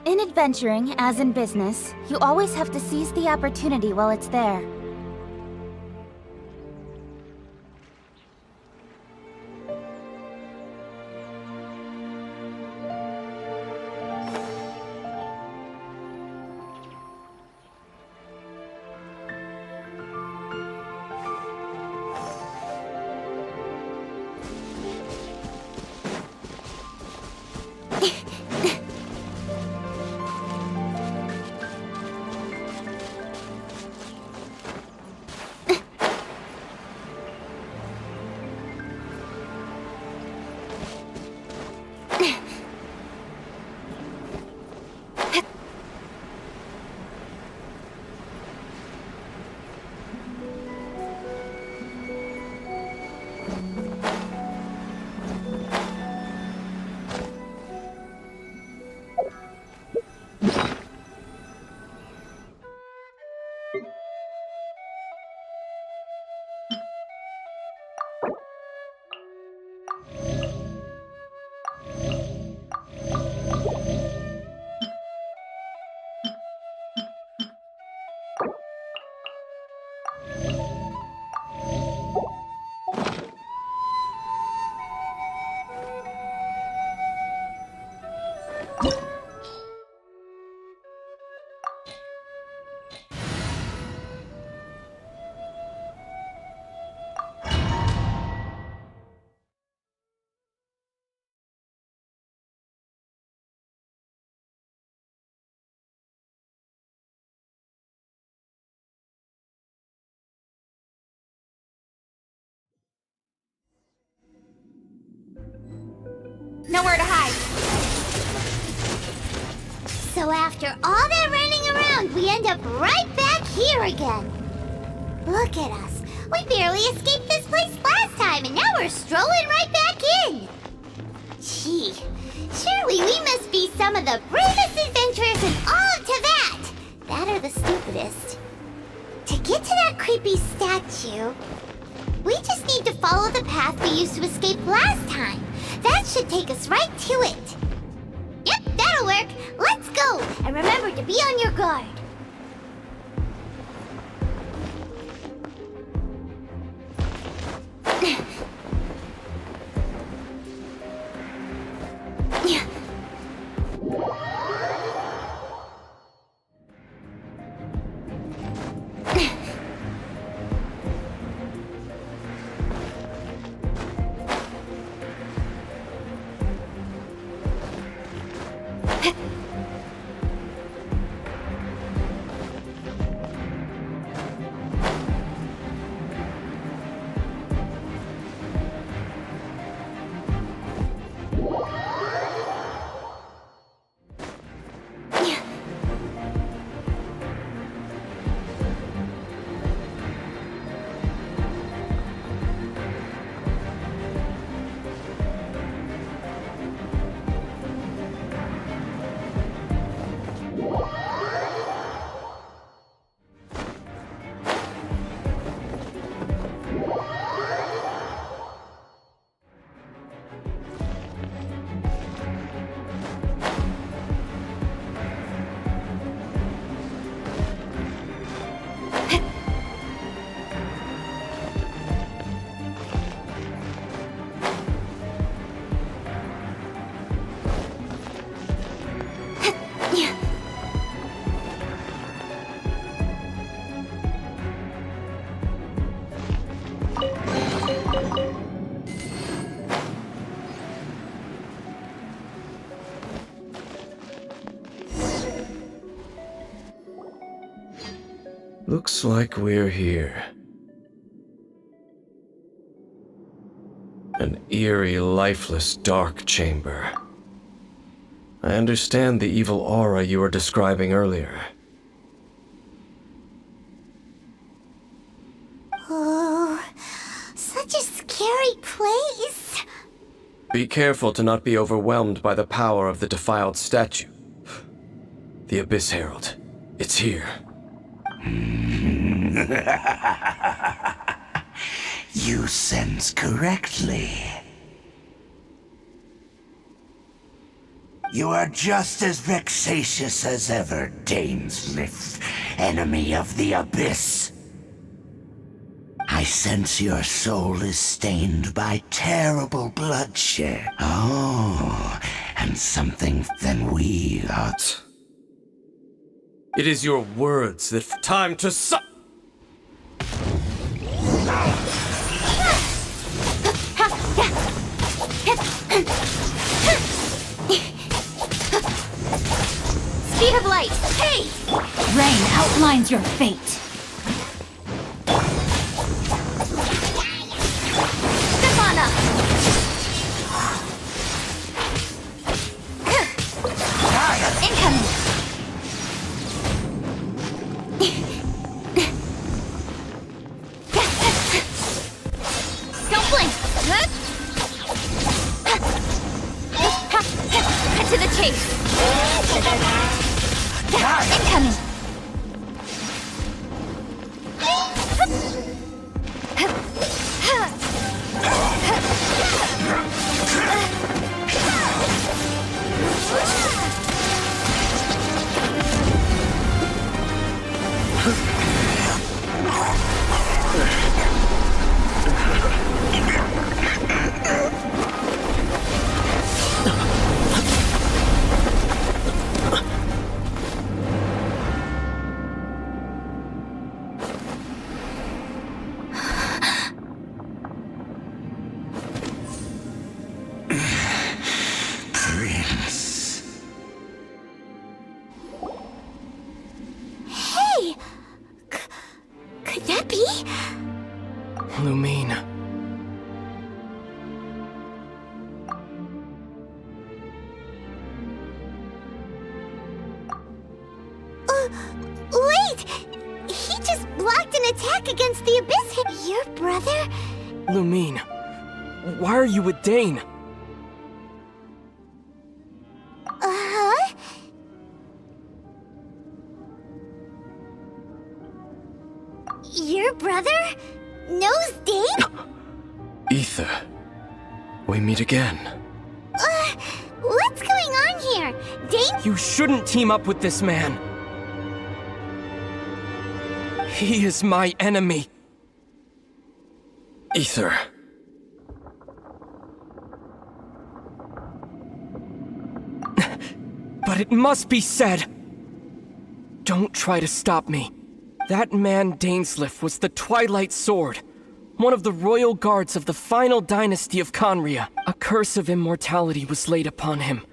In adventuring, as in business, you always have to seize the opportunity while it's there. Nowhere to hide. So after all that running around, we end up right back here again. Look at us. We barely escaped this place last time, and now we're strolling right back in. Gee, surely we must be some of the bravest adventurers in all of Teyvat. That or the stupidest. To get to that creepy statue, we just need to follow the path we used to escape last time. That should take us right to it. Yep, that'll work. Let's go. And remember to be on your guard. Looks like we're here. An eerie, lifeless, dark chamber. I understand the evil aura you were describing earlier. Oh, such a scary place. Be careful to not be overwhelmed by the power of the defiled statue. The Abyss Herald. It's here. You sense correctly. You are just as vexatious as ever, Dainsmith, enemy of the Abyss. I sense your soul is stained by terrible bloodshed. Oh, and something than we are. It is your words that time to su- Speed of light! Hey! Rain outlines your fate. Step on up! Incoming! Don't blink! Cut to the chase! Incoming! Prince. Hey! Could that be? Lumine. Wait! He just blocked an attack against the Abyss. Your brother? Lumine. Why are you with Dane? Uh-huh. Your brother knows Dane? Ether. We meet again. What's going on here? Dane? You shouldn't team up with this man. He is my enemy. Ether. But it must be said. Don't try to stop me. That man Dainsliff was the Twilight Sword, one of the royal guards of the final dynasty of Conria. A curse of immortality was laid upon him,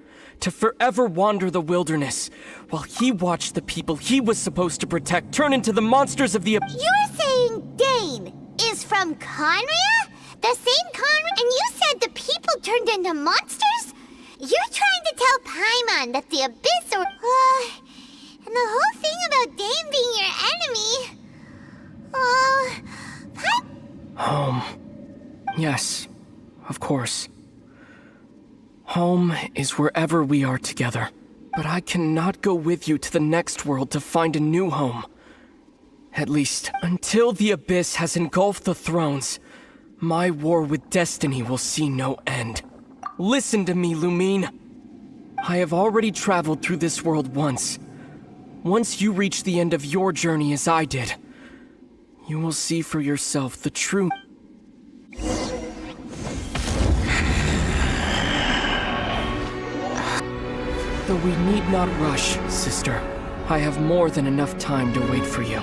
to forever wander the wilderness, while he watched the people he was supposed to protect turn into the monsters of the You're saying Dane is from Conria? The same Conria? And you said the people turned into monsters? You're trying to tell Paimon that the Abyss or... and the whole thing about Dane being your enemy... Home. Yes, of course. Home is wherever we are together. But I cannot go with you to the next world to find a new home. At least, until the Abyss has engulfed the thrones, my war with destiny will see no end. Listen to me, Lumine. I have already traveled through this world once. Once you reach the end of your journey as I did, you will see for yourself the true... Though we need not rush, sister. I have more than enough time to wait for you.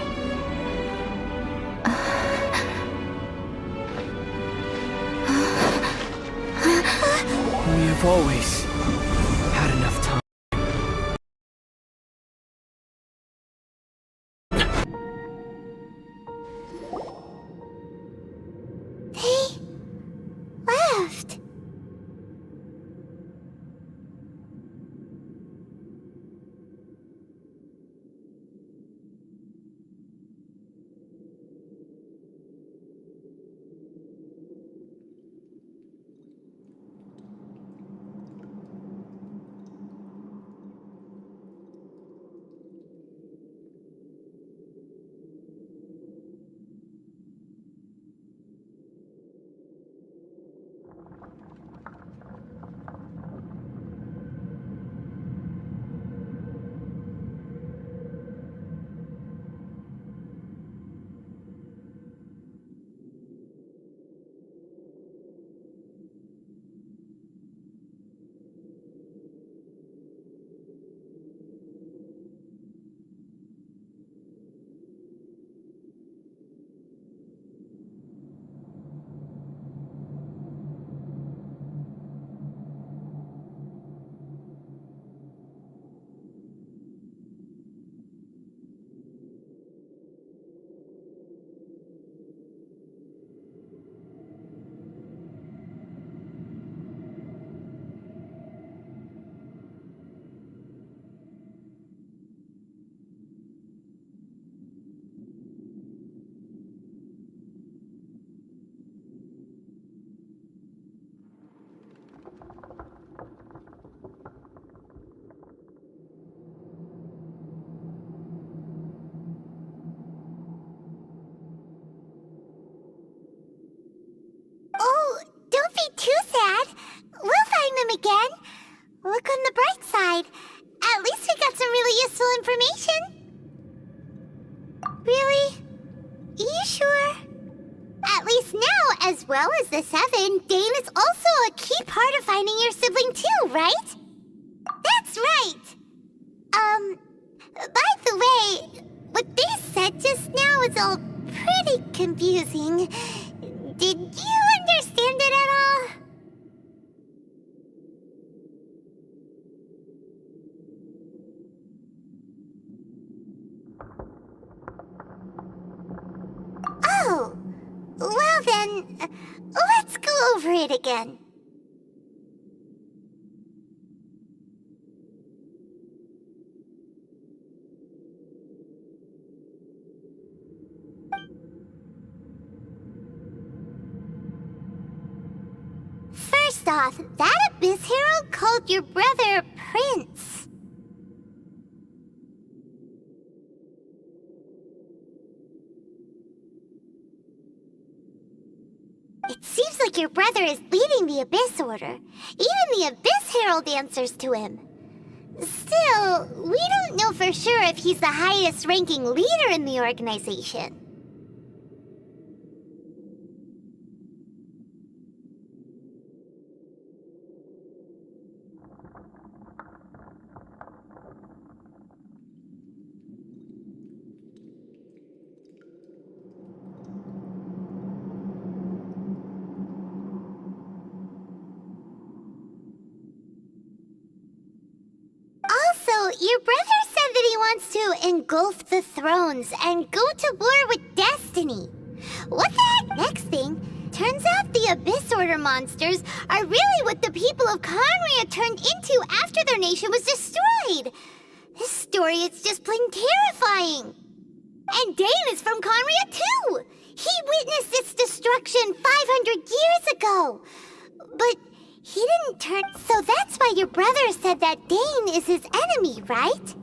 We have always had enough time. They left. look on the bright side. At least we got some really useful information. Really? You sure? At least now, as well as the Seven, Dane is also a key part of finding your sibling too, right? That's right! By the way, what they said just now is all pretty confusing. Did you understand it at all? Oh, well then, let's go over it again. First off, that Abyss Herald called your brother Prince. It seems like your brother is leading the Abyss Order. Even the Abyss Herald answers to him. Still, we don't know for sure if he's the highest ranking leader in the organization. Also, your brother said that he wants to engulf the thrones and go to war with Destiny. What the heck next thing? Turns out the Abyss Order monsters are really what the people of Conria turned into after their nation was destroyed. This story is just plain terrifying. And Dane is from Conria too! He witnessed its destruction 500 years ago! But he didn't turn... So that's why your brother said that Dane is his enemy, right?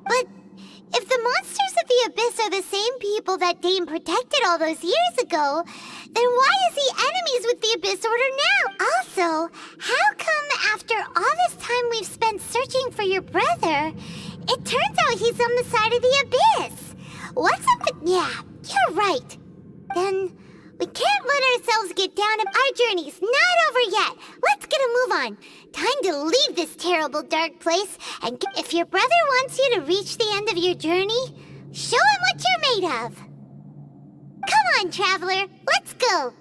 But if the monsters of the Abyss are the same people that Dane protected all those years ago, then why is he enemies with the Abyss Order now? Also, how come after all this time we've spent searching for your brother, it turns out he's on the side of the Abyss? What's up with... Yeah, you're right. Then we can't let ourselves get down. Our journey's not over yet. Let's get a move on. Time to leave this terrible dark place. And if your brother wants you to reach the end of your journey, show him what you're made of. Come on, traveler. Let's go.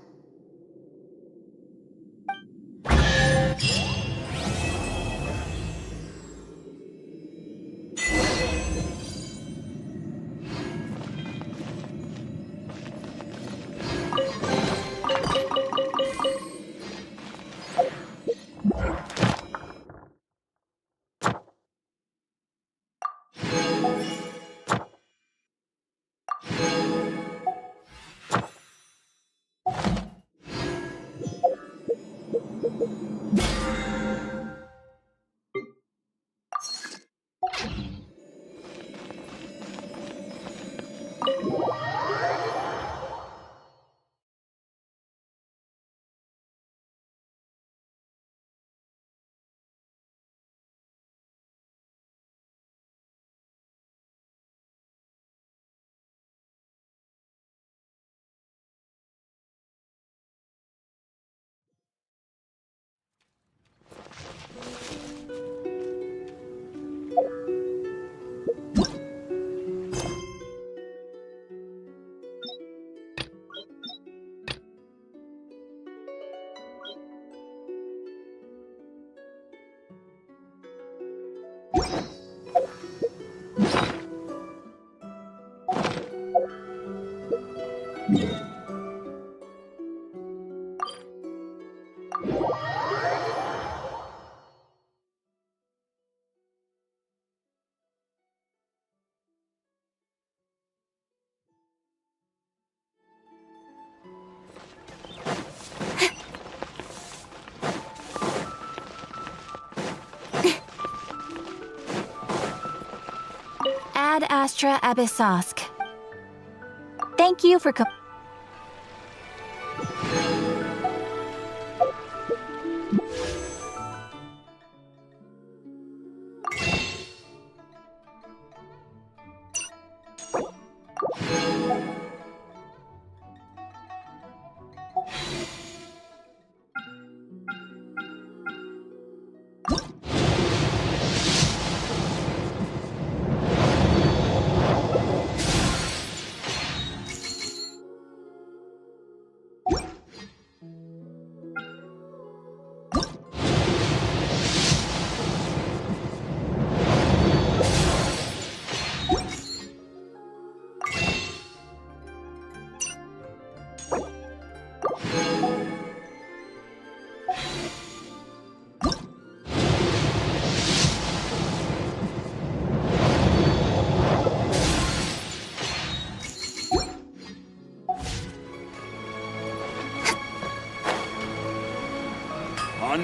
Ad Astra Abyssosk. Thank you for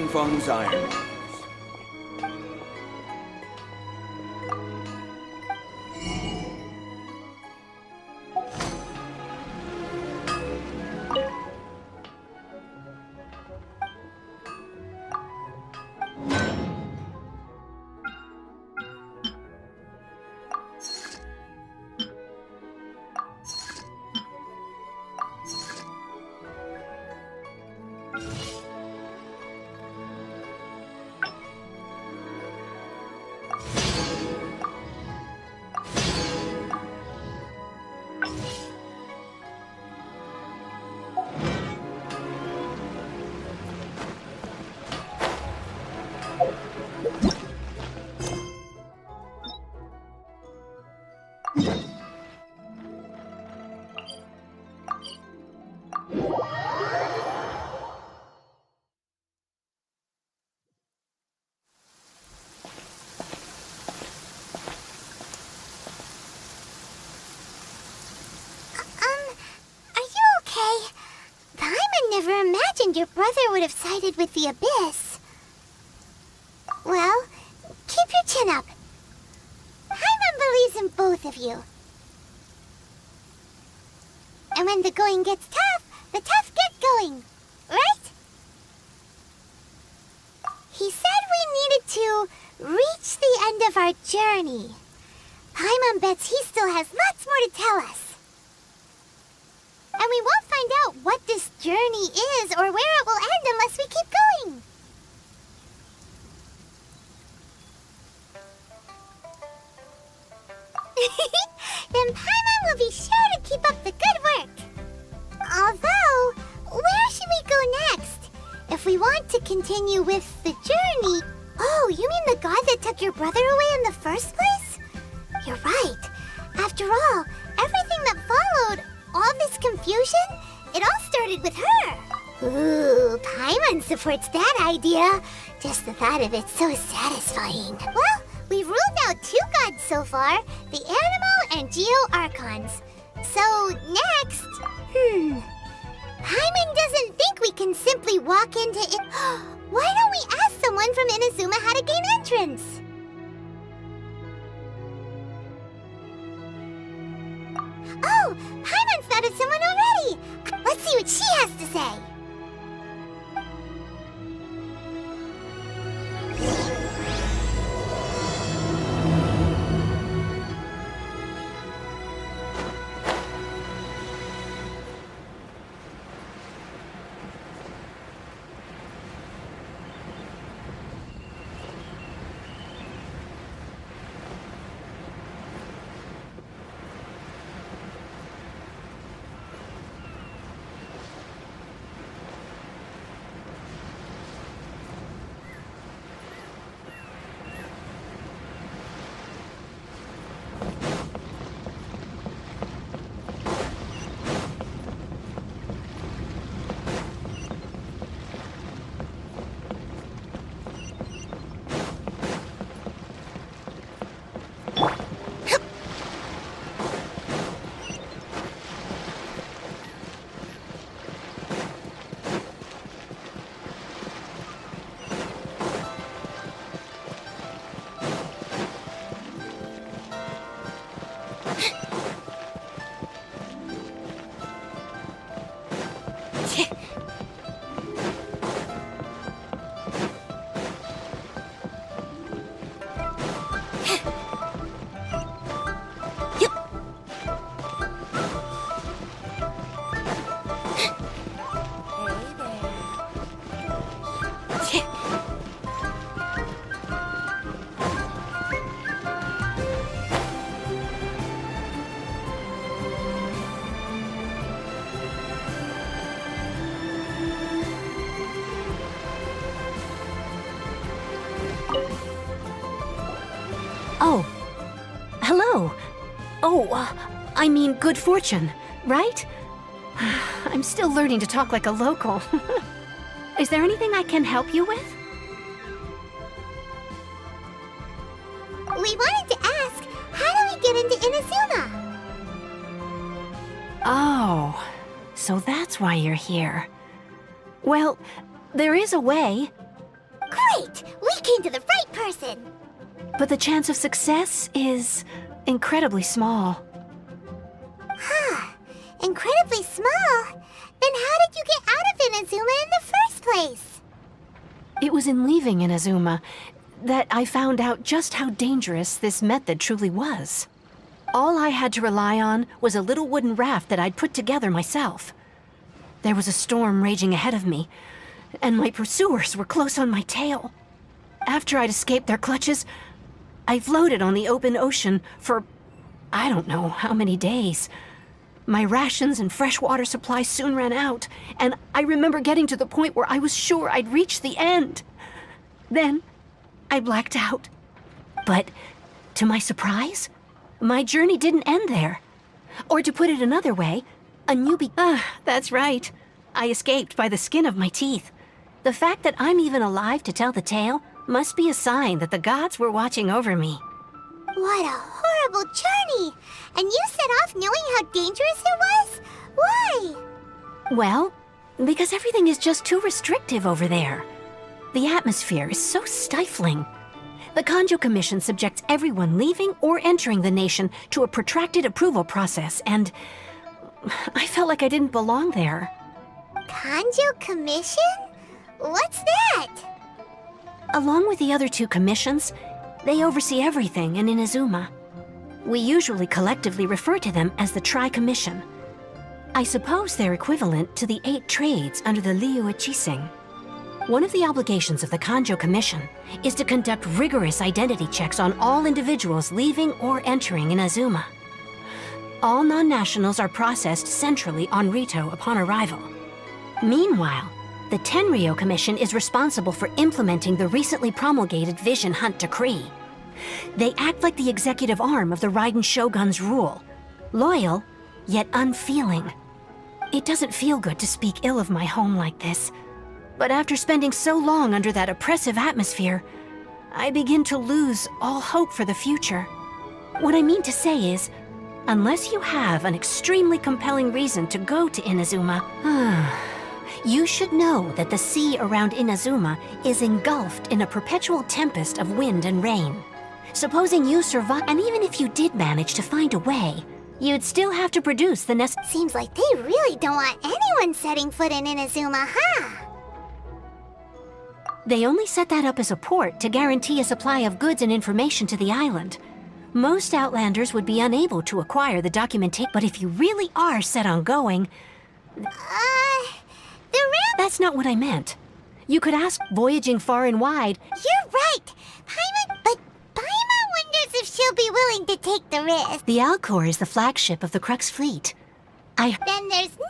Feng's iron. Are you okay? Paimon never imagined your brother would have sided with the Abyss. Well, keep your chin up. Paimon believes in both of you. And when the going gets tough, the tough get going, right? He said we needed to reach the end of our journey. Paimon bets he still has lots more to tell us. And we won't find out what this journey is or where it will end unless we keep going. Then Paimon will be sure to keep up the good work. Although, where should we go next? If we want to continue with the journey... Oh, you mean the god that took your brother away in the first place? You're right. After all, everything that followed, all this confusion, it all started with her. Ooh, Paimon supports that idea. Just the thought of it's so satisfying. Well, we've ruled out 2 gods so far, the Animo and Geo Archons. So, next... Paimon doesn't think we can simply walk into it. Why don't we ask someone from Inazuma how to gain entrance? Oh, Paimon's thought of someone already. Let's see what she has to say. Oh. Hello. Oh, I mean good fortune, right? I'm still learning to talk like a local. Is there anything I can help you with? We wanted to ask, how do we get into Inazuma? Oh, so that's why you're here. Well, there is a way. talking to the right person. But the chance of success is incredibly small. Huh. Incredibly small? Then how did you get out of Inazuma in the first place? It was in leaving Inazuma that I found out just how dangerous this method truly was. All I had to rely on was a little wooden raft that I'd put together myself. There was a storm raging ahead of me, and my pursuers were close on my tail. After I'd escaped their clutches, I floated on the open ocean for I don't know how many days. My rations and fresh water supply soon ran out, and I remember getting to the point where I was sure I'd reached the end. Then, I blacked out. But, to my surprise, my journey didn't end there. Or to put it another way, that's right. I escaped by the skin of my teeth. The fact that I'm even alive to tell the tale must be a sign that the gods were watching over me. What a horrible journey! And you set off knowing how dangerous it was? Why? Well, because everything is just too restrictive over there. The atmosphere is so stifling. The Kanjo Commission subjects everyone leaving or entering the nation to a protracted approval process, and I felt like I didn't belong there. Kanjo Commission? What's that? Along with the other two commissions, they oversee everything in Inazuma. We usually collectively refer to them as the Tri-Commission. I suppose they're equivalent to the 8 trades under the Liu Ichising. One of the obligations of the Kanjo Commission is to conduct rigorous identity checks on all individuals leaving or entering Inazuma. All non-nationals are processed centrally on Rito upon arrival. Meanwhile, the Tenryo Commission is responsible for implementing the recently promulgated Vision Hunt Decree. They act like the executive arm of the Raiden Shogun's rule. Loyal, yet unfeeling. It doesn't feel good to speak ill of my home like this. But after spending so long under that oppressive atmosphere, I begin to lose all hope for the future. What I mean to say is, unless you have an extremely compelling reason to go to Inazuma, you should know that the sea around Inazuma is engulfed in a perpetual tempest of wind and rain. Supposing you survive, and even if you did manage to find a way, you'd still have to produce the Seems like they really don't want anyone setting foot in Inazuma, huh? They only set that up as a port to guarantee a supply of goods and information to the island. Most Outlanders would be unable to acquire the documentation, but if you really are set on going... That's not what I meant. You could ask voyaging far and wide. You're right! But Paimon wonders if she'll be willing to take the risk. The Alcor is the flagship of the Crux fleet. Then there's no...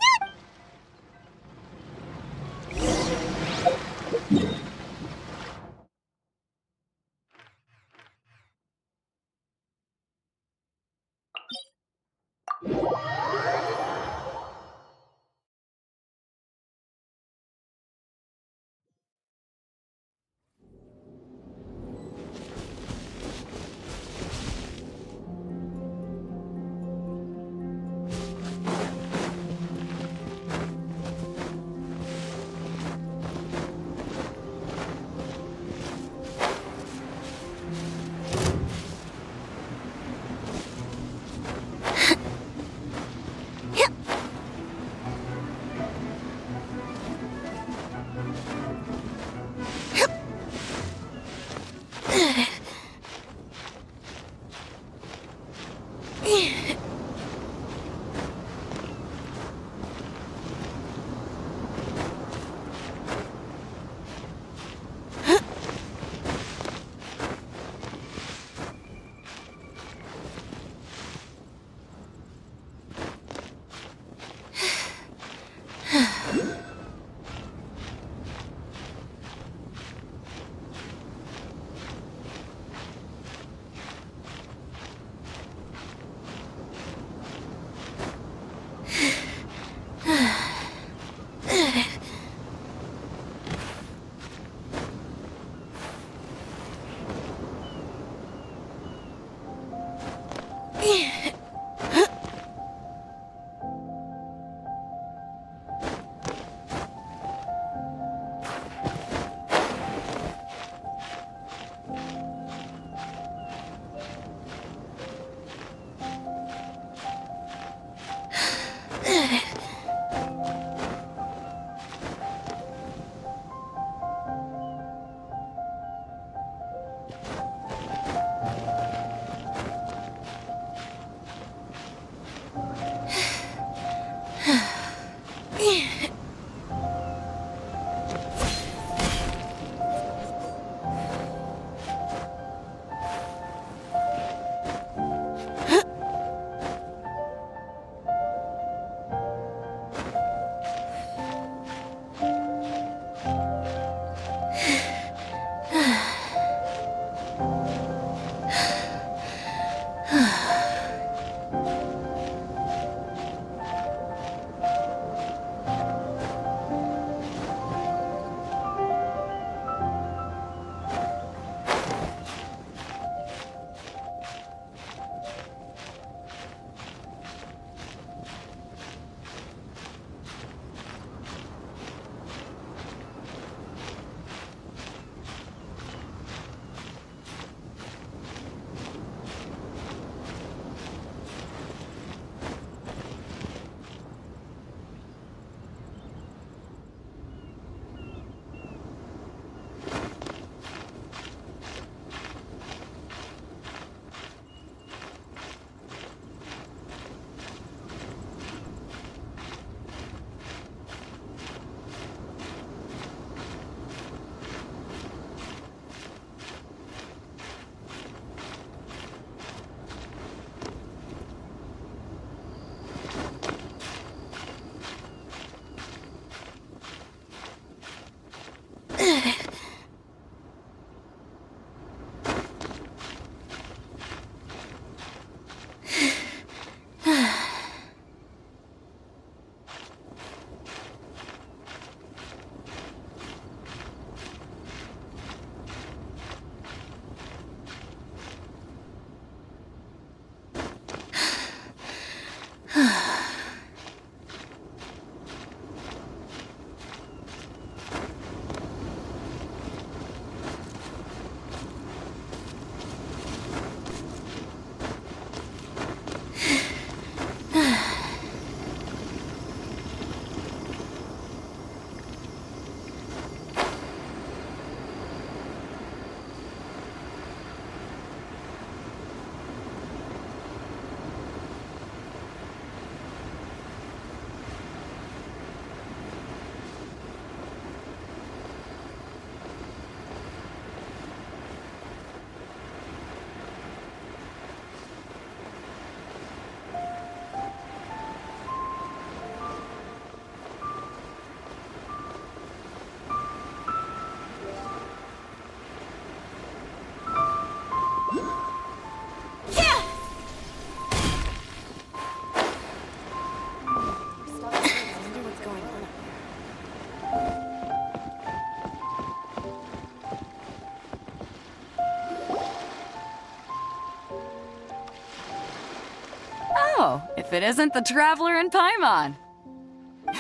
Oh, if it isn't the Traveler and Paimon.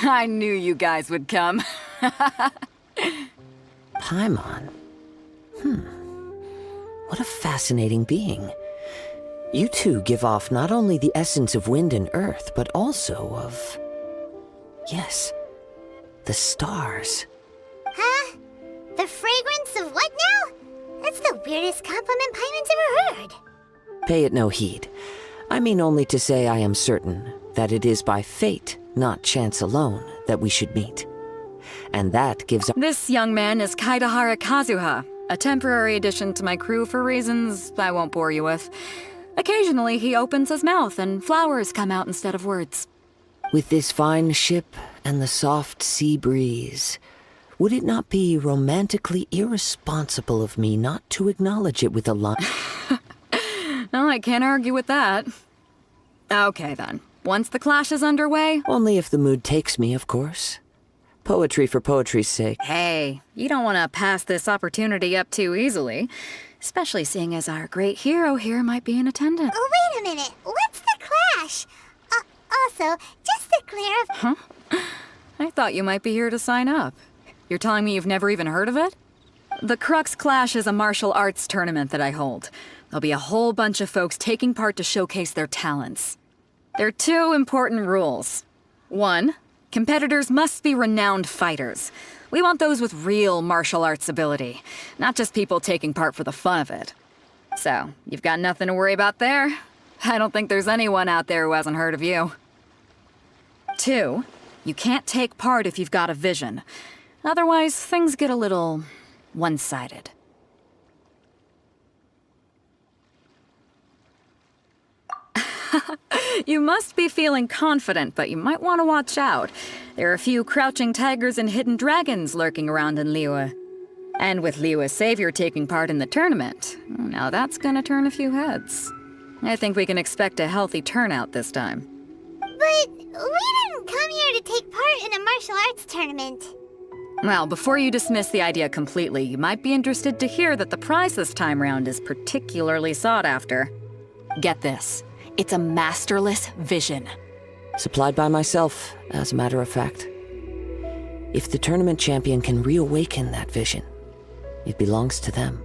I knew you guys would come. Paimon? What a fascinating being. You two give off not only the essence of wind and earth, but also of... yes, the stars. Huh? The fragrance of what now? That's the weirdest compliment Paimon's ever heard. Pay it no heed. I mean only to say I am certain that it is by fate, not chance alone, that we should meet. And that gives... This young man is Kaidahara Kazuha, a temporary addition to my crew for reasons I won't bore you with. Occasionally he opens his mouth and flowers come out instead of words. With this fine ship and the soft sea breeze, would it not be romantically irresponsible of me not to acknowledge it with a line? No, I can't argue with that. Okay then, once the clash is underway... Only if the mood takes me, of course. Poetry for poetry's sake. Hey, you don't want to pass this opportunity up too easily. Especially seeing as our great hero here might be in attendance. Oh, wait a minute. What's the clash? Also, just to clarify... Huh? I thought you might be here to sign up. You're telling me you've never even heard of it? The Crux Clash is a martial arts tournament that I hold. There'll be a whole bunch of folks taking part to showcase their talents. There are 2 important rules. 1, competitors must be renowned fighters. We want those with real martial arts ability, not just people taking part for the fun of it. So, you've got nothing to worry about there. I don't think there's anyone out there who hasn't heard of you. 2, you can't take part if you've got a vision. Otherwise, things get a little one-sided. You must be feeling confident, but you might want to watch out. There are a few crouching tigers and hidden dragons lurking around in Liyue. And with Liyue's savior taking part in the tournament, now that's gonna turn a few heads. I think we can expect a healthy turnout this time. But we didn't come here to take part in a martial arts tournament. Well, before you dismiss the idea completely, you might be interested to hear that the prize this time round is particularly sought after. Get this. It's a masterless vision. Supplied by myself, as a matter of fact. If the tournament champion can reawaken that vision, it belongs to them.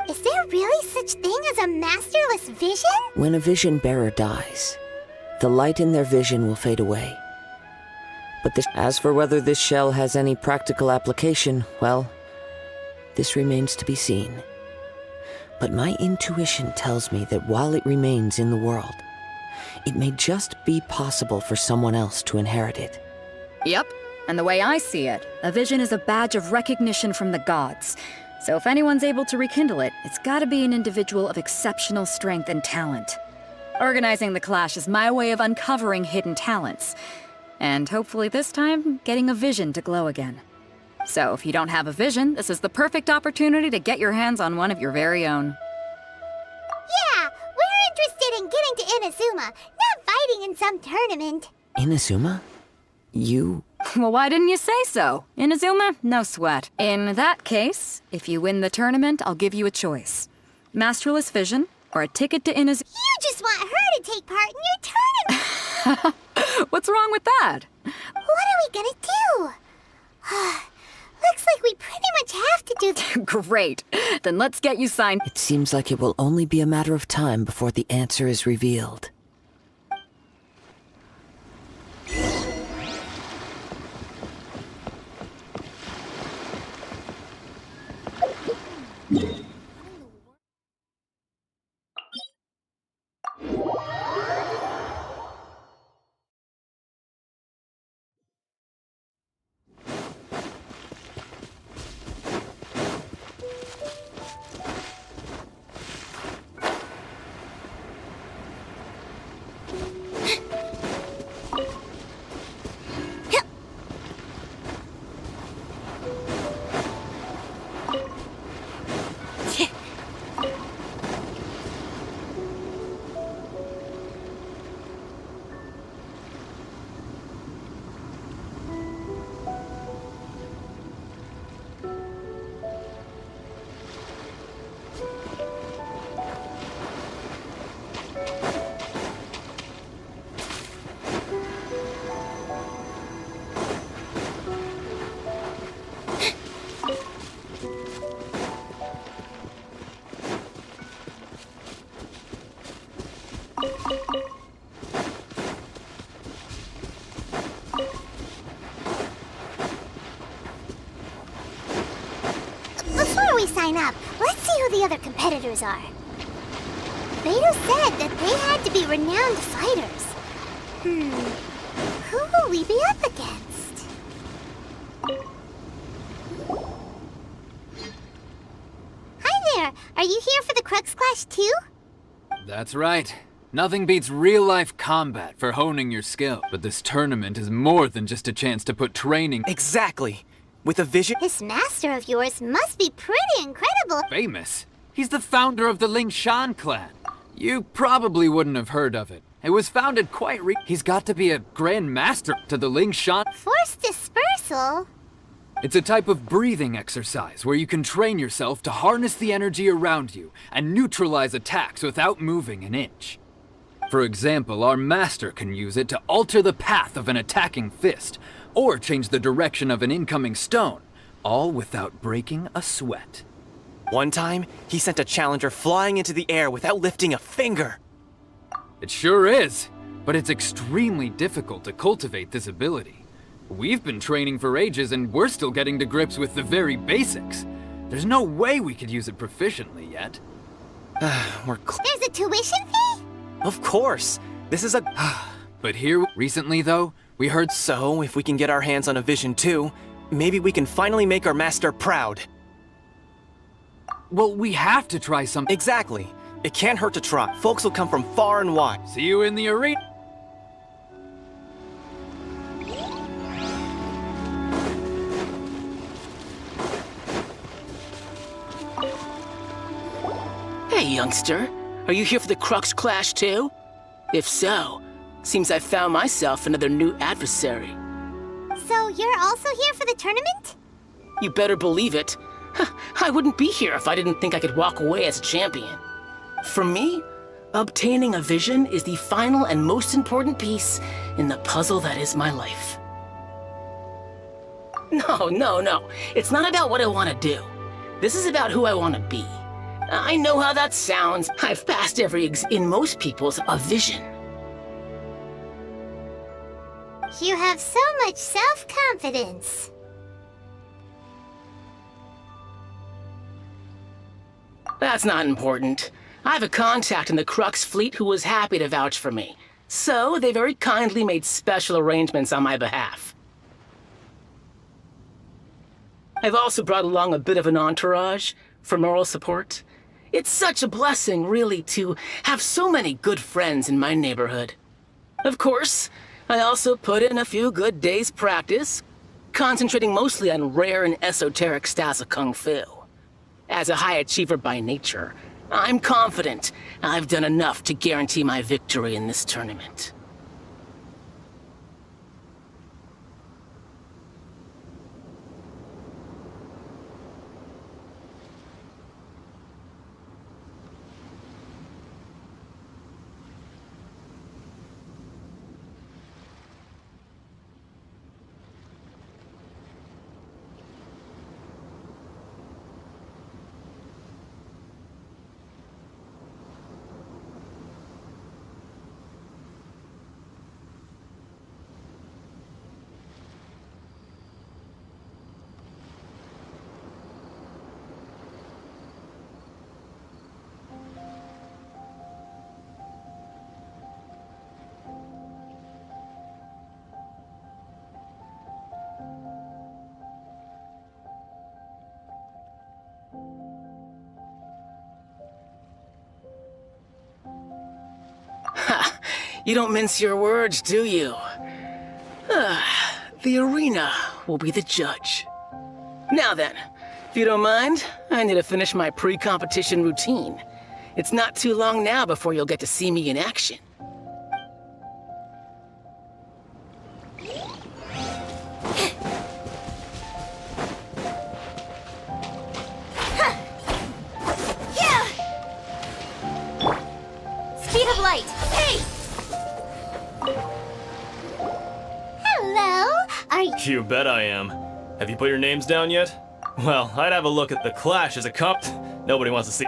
Is there really such thing as a masterless vision? When a vision bearer dies, the light in their vision will fade away. But as for whether this shell has any practical application, well, this remains to be seen. But my intuition tells me that while it remains in the world, it may just be possible for someone else to inherit it. Yep, and the way I see it, a vision is a badge of recognition from the gods. So if anyone's able to rekindle it, it's gotta be an individual of exceptional strength and talent. Organizing the clash is my way of uncovering hidden talents. And hopefully this time, getting a vision to glow again. So if you don't have a vision, this is the perfect opportunity to get your hands on one of your very own. Yeah, we're interested in getting to Inazuma, not fighting in some tournament. Inazuma? You... Well, why didn't you say so? Inazuma? No sweat. In that case, if you win the tournament, I'll give you a choice. Masterless Vision, or a ticket to Inazuma. You just want her to take part in your tournament! What's wrong with that? What are we gonna do? Looks like we pretty much have to do that. Great. Then let's get you signed. It seems like it will only be a matter of time before the answer is revealed. Before we sign up, let's see who the other competitors are. Beto said that they had to be renowned fighters. Who will we be up against? Hi there! Are you here for the Crux Clash too? That's right. Nothing beats real-life combat for honing your skill. But this tournament is more than just a chance to put training... Exactly. With a vision... This master of yours must be pretty incredible. famous. He's the founder of the Lingshan clan. You probably wouldn't have heard of it. It was founded quite He's got to be a grand master to the Lingshan... Force dispersal? It's a type of breathing exercise where you can train yourself to harness the energy around you and neutralize attacks without moving an inch. For example, our master can use it to alter the path of an attacking fist, or change the direction of an incoming stone, all without breaking a sweat. One time, he sent a challenger flying into the air without lifting a finger. It sure is, but it's extremely difficult to cultivate this ability. We've been training for ages and we're still getting to grips with the very basics. There's no way we could use it proficiently yet. There's a tuition fee? Of course. This is a... But here, recently though, we heard So, if we can get our hands on a vision too, maybe we can finally make our master proud. well, we have to try something. Exactly. It can't hurt to try. Folks will come from far and wide. See you in the arena. Hey, youngster. Are you here for the Crux Clash too? If so, seems I found myself another new adversary. So you're also here for the tournament? You better believe it. I wouldn't be here if I didn't think I could walk away as a champion. For me, obtaining a vision is the final and most important piece in the puzzle that is my life. No. It's not about what I want to do. This is about who I want to be. I know how that sounds. I've passed in most people's a vision. You have so much self-confidence. That's not important. I have a contact in the Crux fleet who was happy to vouch for me. So they very kindly made special arrangements on my behalf. I've also brought along a bit of an entourage for moral support. It's such a blessing, really, to have so many good friends in my neighborhood. Of course, I also put in a few good days' practice, concentrating mostly on rare and esoteric styles of Kung Fu. As a high achiever by nature, I'm confident I've done enough to guarantee my victory in this tournament. You don't mince your words, do you? The arena will be the judge. Now then, if you don't mind, I need to finish my pre-competition routine. It's not too long now before you'll get to see me in action. Speed of light. Hey! Hello? Are you... You bet I am. Have you put your names down yet? Well, I'd have a look at the Clash as a cup. Nobody wants to see.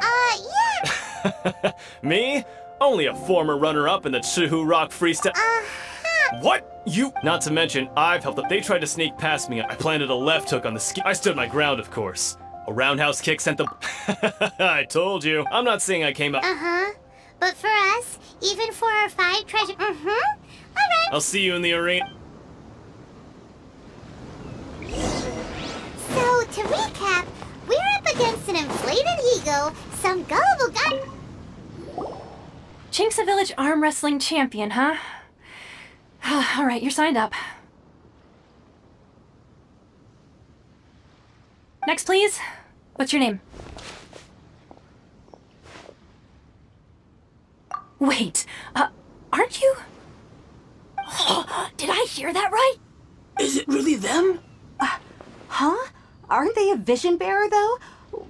yeah. Me? Only a former runner-up in the Chihu Rock freestyle. What? You? Not to mention, I've helped them. They tried to sneak past me. I planted a left hook on the ski. I stood my ground, of course. A roundhouse kick sent them. I told you. I'm not saying I came up. But for us, even for our 5 treasure... Alright. I'll see you in the arena. So, to recap, we're up against an inflated ego, some gullible guy... Chink's a village arm wrestling champion, huh? Alright, you're signed up. Next, please. What's your name? Wait, aren't you? Did I hear that right? Is it really them? Huh? Aren't they a vision bearer, though?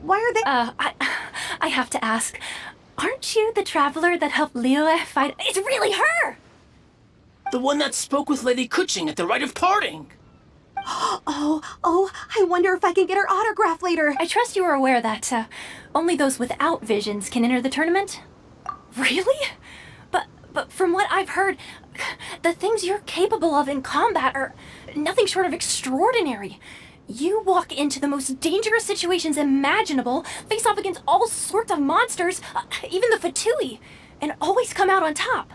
Why are they... I have to ask. Aren't you the traveler that helped Liyue fight? It's really her! The one that spoke with Lady Kuching at the rite of parting. Oh, I wonder if I can get her autograph later. I trust you are aware that, only those without visions can enter the tournament? Really? But from what I've heard, the things you're capable of in combat are nothing short of extraordinary. You walk into the most dangerous situations imaginable, face off against all sorts of monsters, even the Fatui, and always come out on top.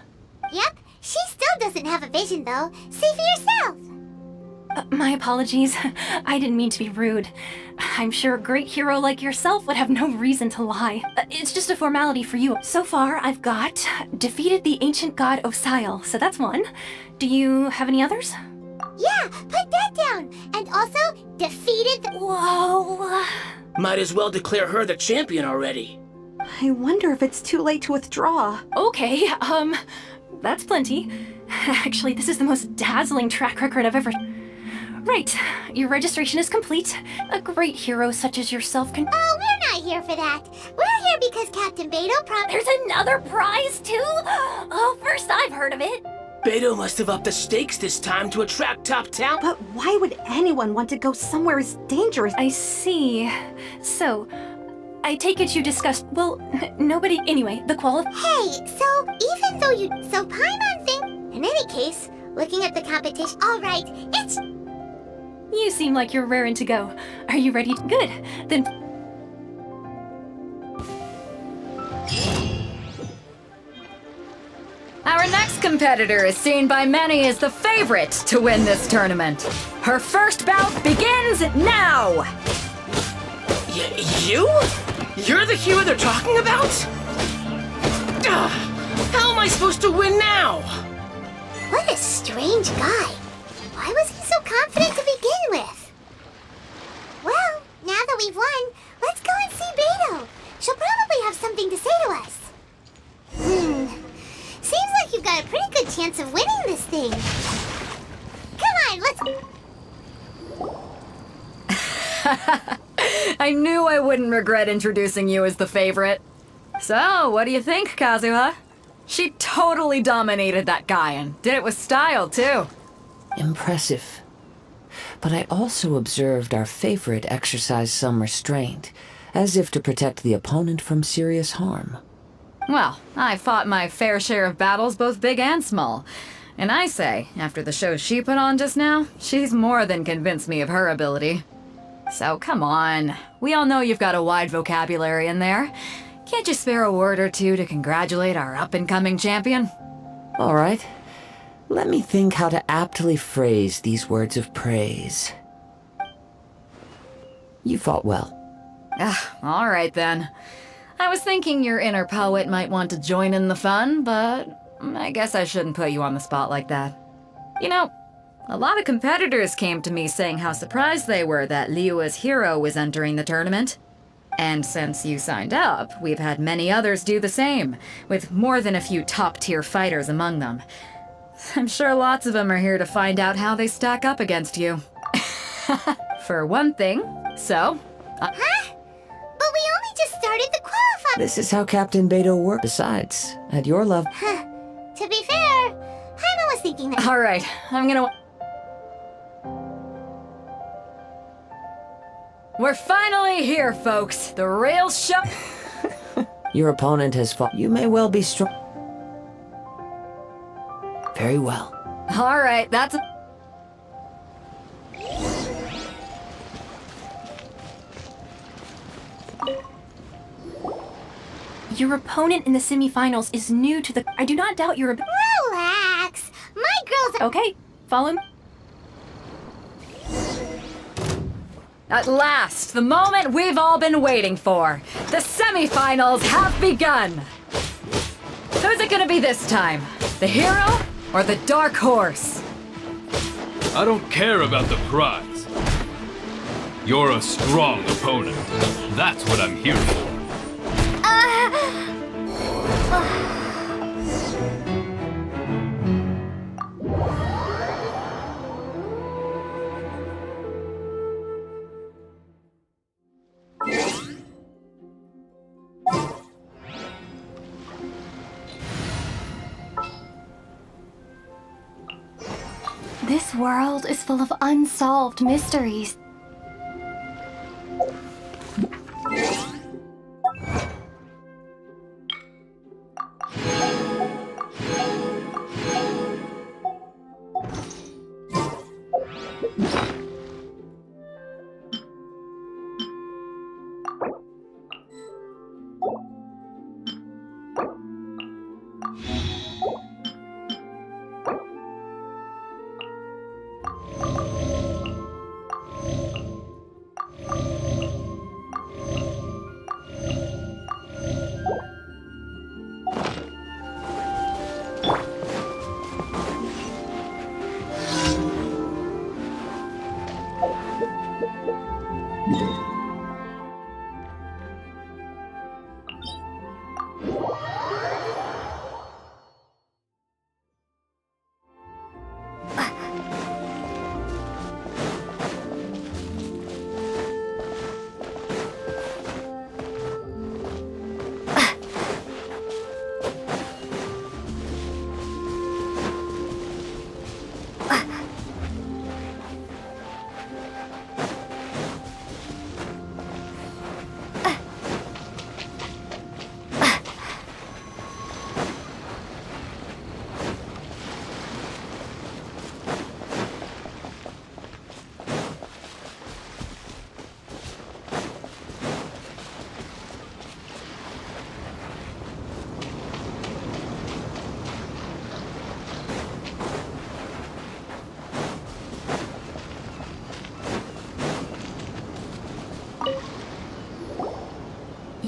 Yep, she still doesn't have a vision though. See for yourself. My apologies. I didn't mean to be rude. I'm sure a great hero like yourself would have no reason to lie. It's just a formality for you. So far, I've got defeated the ancient god Osile, so that's one. Do you have any others? Yeah, put that down. And also, defeated the— Whoa. Might as well declare her the champion already. I wonder if it's too late to withdraw. Okay, that's plenty. Actually, this is the most dazzling track record I've ever... Right, your registration is complete. A great hero such as yourself can... Oh, we're not here for that. We're here because Captain Beto promised... There's another prize, too? Oh, first I've heard of it. Beto must have upped the stakes this time to attract top talent. But why would anyone want to go somewhere as dangerous? I see. So, I take it you discussed... Well, nobody... Anyway, the Hey, so even though you... So Paimon think... In any case, looking at the competition... Alright, it's... You seem like you're raring to go. Are you ready? Good. Then... Our next competitor is seen by many as the favorite to win this tournament. Her first bout begins now! You? You're the hero they're talking about? How am I supposed to win now? What a strange guy. Why was he so confident to begin with? Well, now that we've won, let's go and see Beto. She'll probably have something to say to us. Seems like you've got a pretty good chance of winning this thing. Come on, let's... I knew I wouldn't regret introducing you as the favorite. So, what do you think, Kazuha? She totally dominated that guy and did it with style, too. Impressive. But I also observed our favorite exercise some restraint, as if to protect the opponent from serious harm. Well, I fought my fair share of battles, both big and small. And I say, after the show she put on just now, she's more than convinced me of her ability. So come on, we all know you've got a wide vocabulary in there. Can't you spare a word or two to congratulate our up-and-coming champion? All right. Let me think how to aptly phrase these words of praise. You fought well. All right then. I was thinking your inner poet might want to join in the fun, but I guess I shouldn't put you on the spot like that. You know, a lot of competitors came to me saying how surprised they were that Liyue's hero was entering the tournament. And since you signed up, we've had many others do the same, with more than a few top-tier fighters among them. I'm sure lots of them are here to find out how they stack up against you. For one thing, so... Huh? But we only just started the qualifying... This is how Captain Beto works. Besides, at your level... To be fair, Paimon was thinking that... All right, I'm gonna... We're finally here, folks. The real show... Your opponent has fought. You may well be strong. Very well. All right, that's... Your opponent in the semifinals is new to the... I do not doubt your... Relax. My girls are... Okay, follow me. At last, the moment we've all been waiting for. The semifinals have begun. Who's it gonna be this time? The hero or the dark horse? I don't care about the prize. You're a strong opponent. That's what I'm here for. This world is full of unsolved mysteries.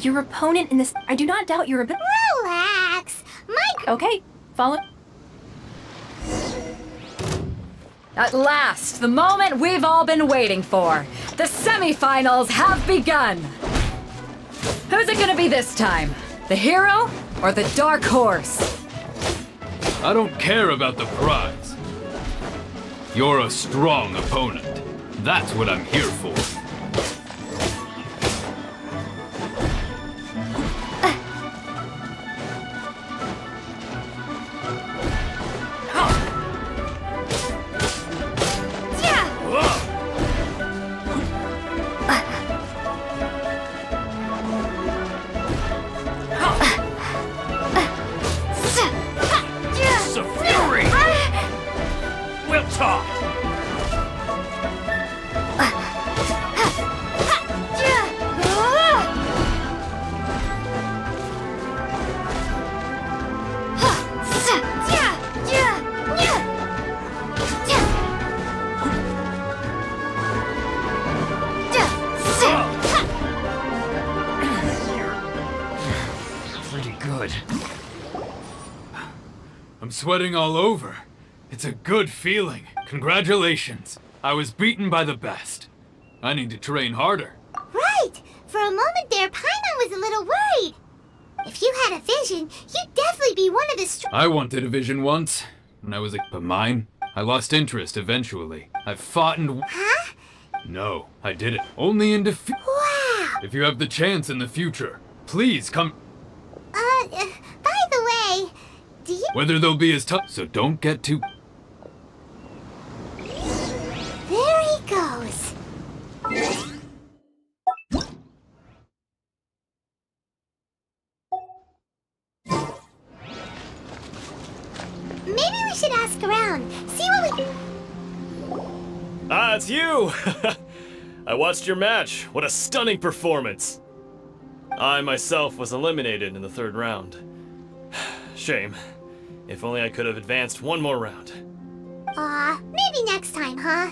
Your opponent in this... I do not doubt your ability... Relax. Okay, follow... At last, the moment we've all been waiting for. The semifinals have begun. Who's it gonna be this time? The hero or the dark horse? I don't care about the prize. You're a strong opponent. That's what I'm here for. I'm sweating all over. It's a good feeling. Congratulations. I was beaten by the best. I need to train harder. Right. For a moment there, Paimon was a little worried. If you had a vision, you'd definitely be one of the I wanted a vision once, and I was like, but mine? I lost interest eventually. I've fought and... Huh? No, I didn't. Only in defeat. Wow. If you have the chance in the future, please come... By the way, do you... Whether they'll be as tough, so don't get too... There he goes. Maybe we should ask around, see what we... Ah, it's you! I watched your match. What a stunning performance. I myself was eliminated in the third round. Shame. If only I could have advanced one more round. Maybe next time, huh?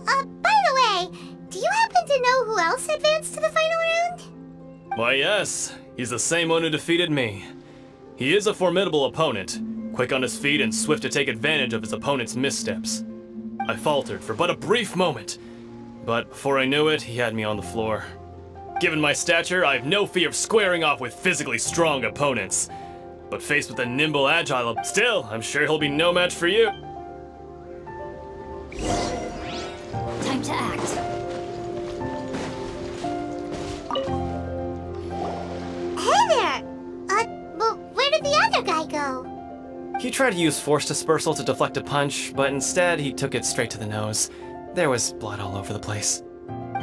By the way, do you happen to know who else advanced to the final round? Why, yes. He's the same one who defeated me. He is a formidable opponent, quick on his feet and swift to take advantage of his opponent's missteps. I faltered for but a brief moment, but before I knew it, he had me on the floor. Given my stature, I have no fear of squaring off with physically strong opponents. But faced with a nimble, agile, still, I'm sure he'll be no match for you. Time to act. Hey there! Well, where did the other guy go? He tried to use force dispersal to deflect a punch, but instead he took it straight to the nose. There was blood all over the place.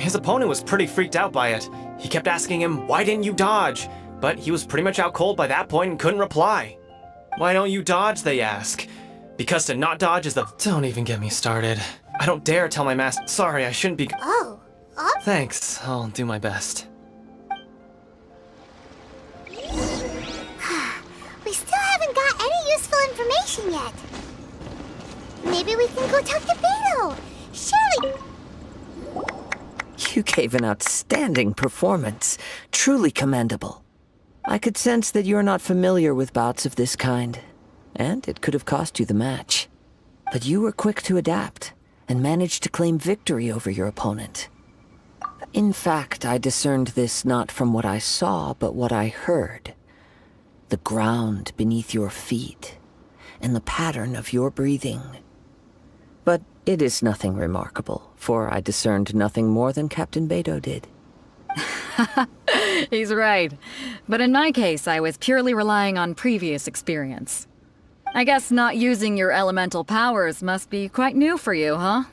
His opponent was pretty freaked out by it. He kept asking him, "Why didn't you dodge?" But he was pretty much out cold by that point and couldn't reply. "Why don't you dodge?" they ask. Because to not dodge is the... Don't even get me started. I don't dare tell my master... Sorry, I shouldn't be... Oh. Thanks, I'll do my best. We still haven't got any useful information yet. Maybe we can go talk to Beto. Surely... You gave an outstanding performance. Truly commendable. I could sense that you're not familiar with bouts of this kind, and it could have cost you the match. But you were quick to adapt, and managed to claim victory over your opponent. In fact, I discerned this not from what I saw, but what I heard. The ground beneath your feet, and the pattern of your breathing. But it is nothing remarkable, for I discerned nothing more than Captain Beto did. He's right. But in my case, I was purely relying on previous experience. I guess not using your elemental powers must be quite new for you, huh?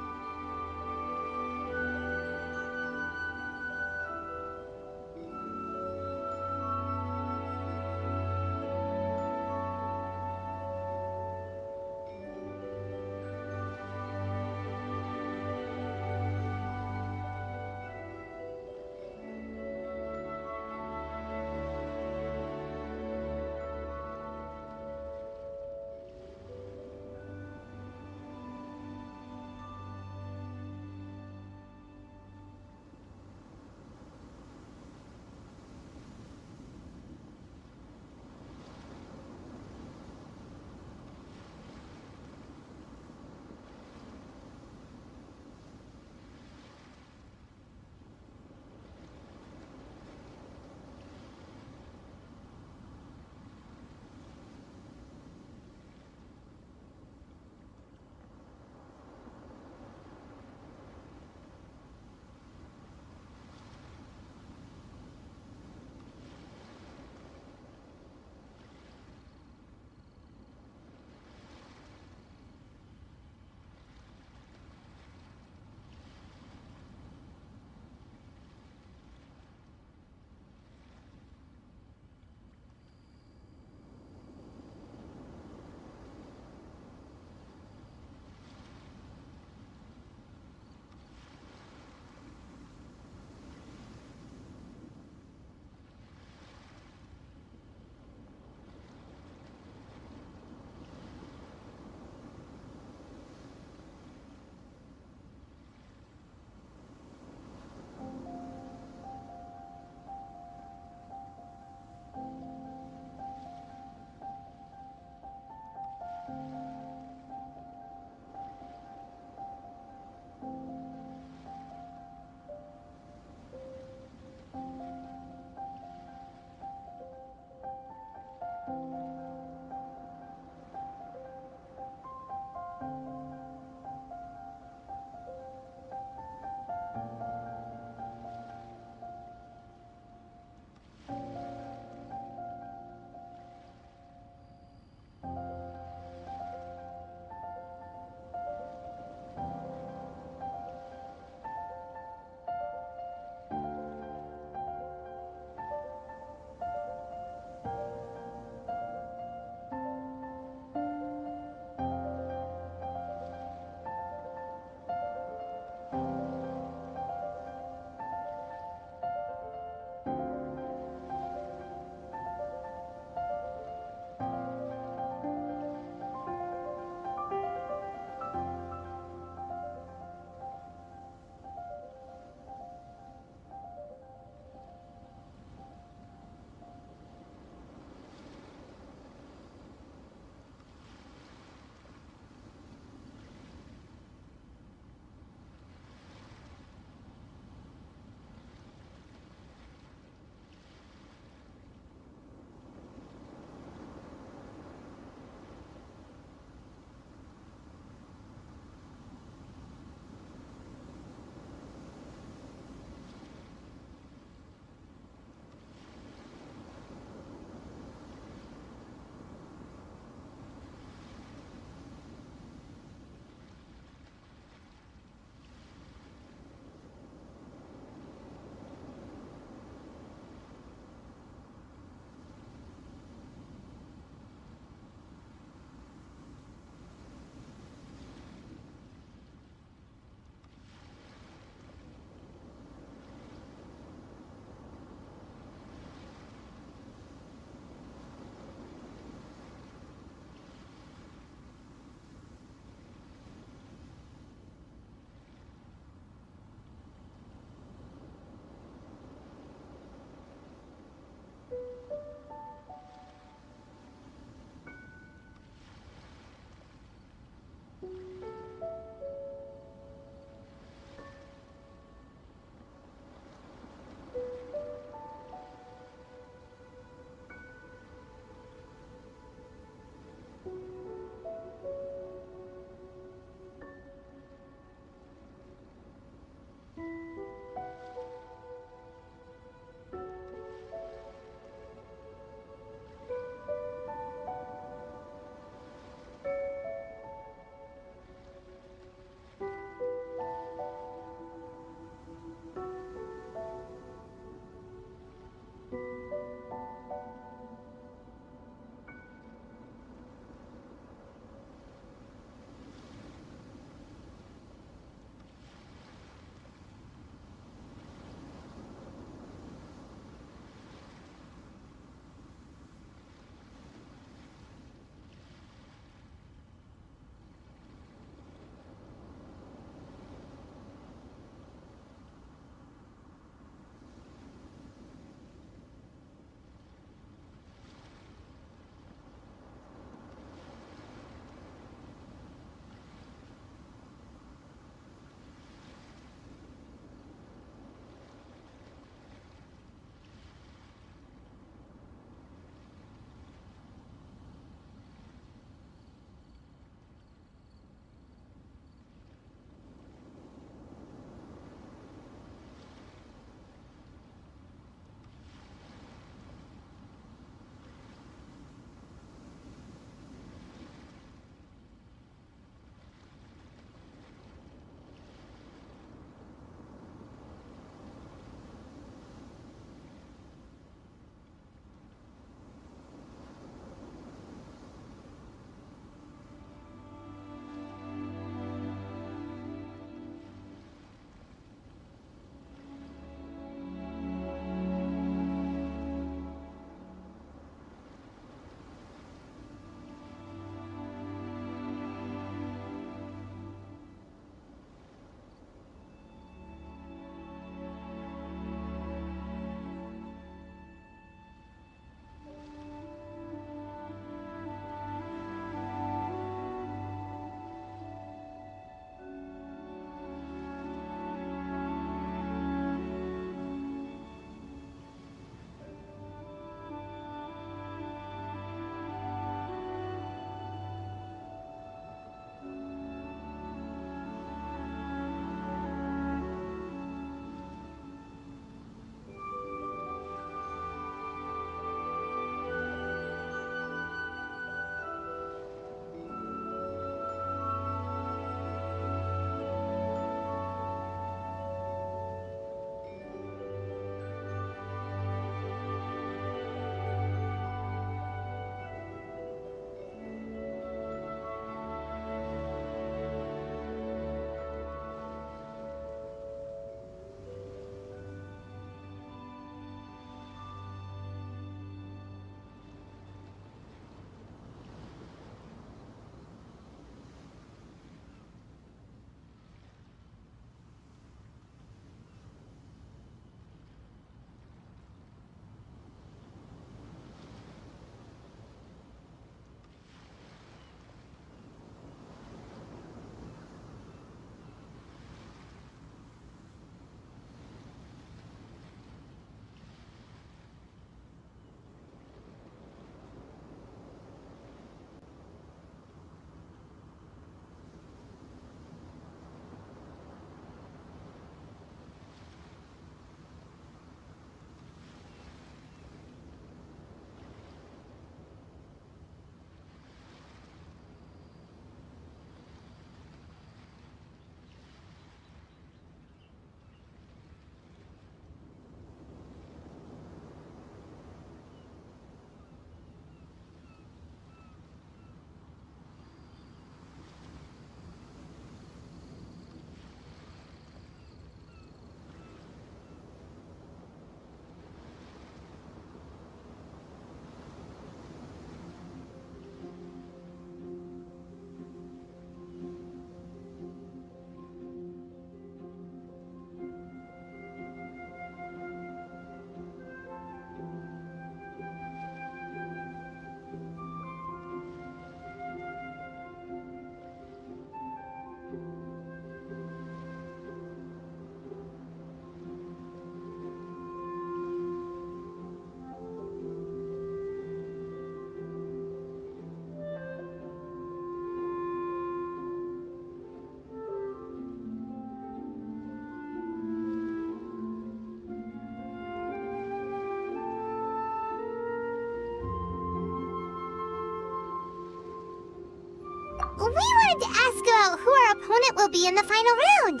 we wanted to ask about who our opponent will be in the final round.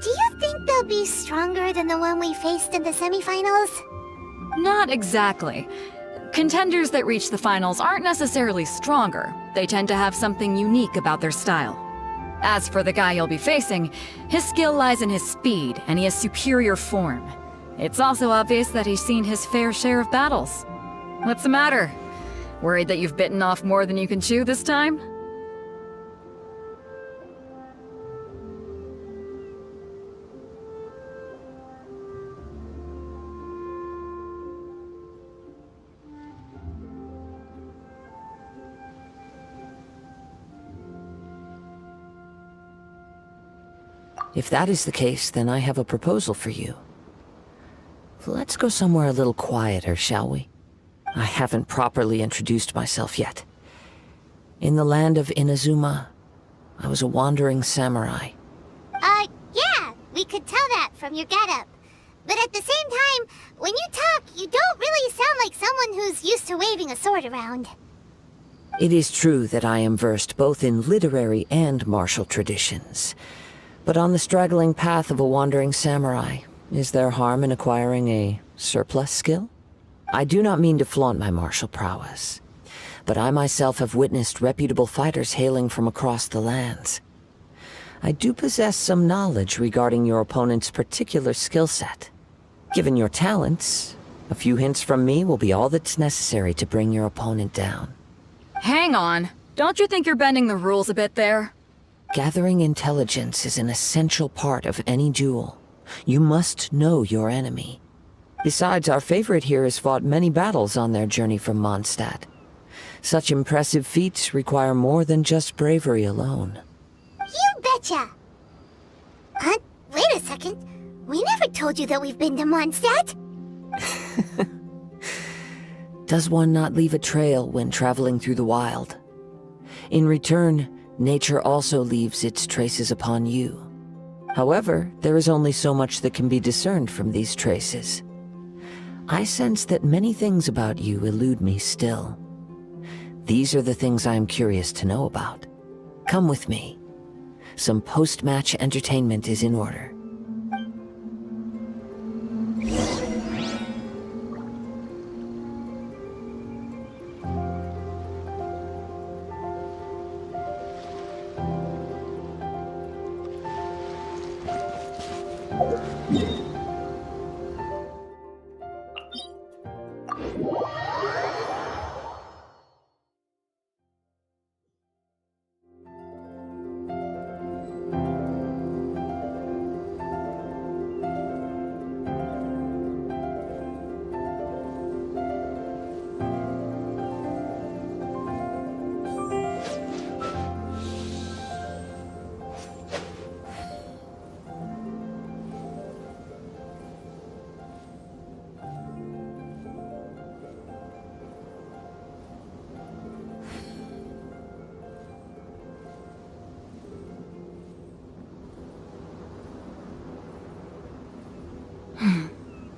Do you think they'll be stronger than the one we faced in the semifinals? Not exactly. Contenders that reach the finals aren't necessarily stronger. They tend to have something unique about their style. As for the guy you'll be facing, his skill lies in his speed, and he has superior form. It's also obvious that he's seen his fair share of battles. What's the matter? Worried that you've bitten off more than you can chew this time? If that is the case, then I have a proposal for you. Let's go somewhere a little quieter, shall we? I haven't properly introduced myself yet. In the land of Inazuma, I was a wandering samurai. Yeah, we could tell that from your getup. But at the same time, when you talk, you don't really sound like someone who's used to waving a sword around. It is true that I am versed both in literary and martial traditions. But on the straggling path of a wandering samurai, is there harm in acquiring a surplus skill? I do not mean to flaunt my martial prowess, but I myself have witnessed reputable fighters hailing from across the lands. I do possess some knowledge regarding your opponent's particular skill set. Given your talents, a few hints from me will be all that's necessary to bring your opponent down. Hang on. Don't you think you're bending the rules a bit there? Gathering intelligence is an essential part of any duel. You must know your enemy. Besides, our favorite here has fought many battles on their journey from Mondstadt. Such impressive feats require more than just bravery alone. You betcha! Wait a second. We never told you that we've been to Mondstadt. Does one not leave a trail when traveling through the wild? In return, nature also leaves its traces upon you. However, there is only so much that can be discerned from these traces. I sense that many things about you elude me still. These are the things I am curious to know about. Come with me. Some post-match entertainment is in order.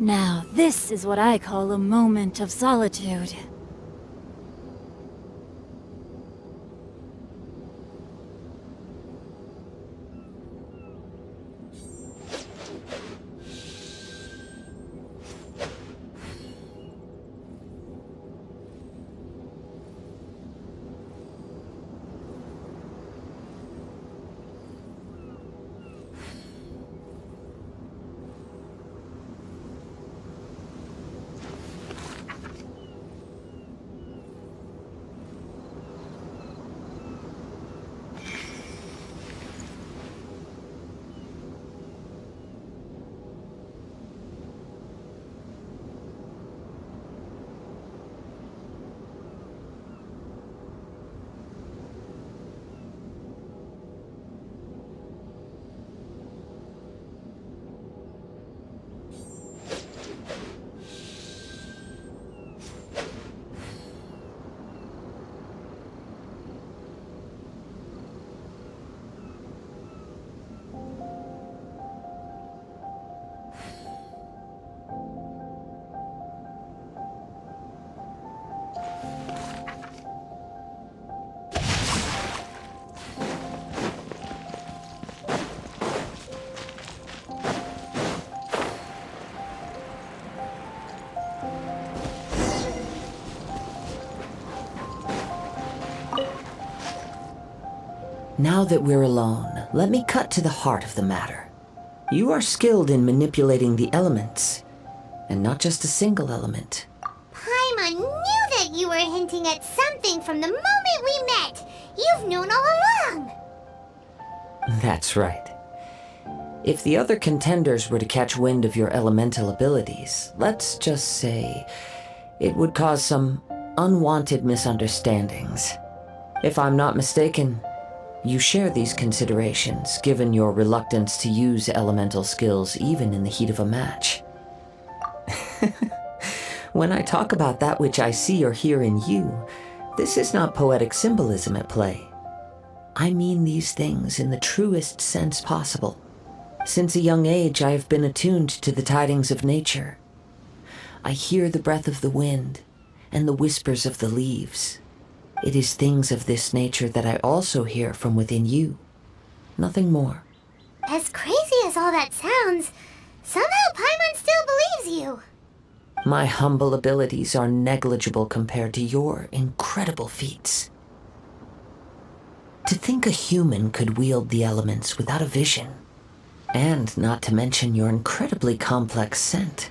Now, this is what I call a moment of solitude. Now that we're alone, let me cut to the heart of the matter. You are skilled in manipulating the elements, and not just a single element. Paimon knew that you were hinting at something from the moment we met. You've known all along. That's right. If the other contenders were to catch wind of your elemental abilities, let's just say it would cause some unwanted misunderstandings. If I'm not mistaken, you share these considerations, given your reluctance to use elemental skills even in the heat of a match. When I talk about that which I see or hear in you, this is not poetic symbolism at play. I mean these things in the truest sense possible. Since a young age, I have been attuned to the tidings of nature. I hear the breath of the wind and the whispers of the leaves. It is things of this nature that I also hear from within you. Nothing more. As crazy as all that sounds, somehow Paimon still believes you. My humble abilities are negligible compared to your incredible feats. To think a human could wield the elements without a vision, and not to mention your incredibly complex scent,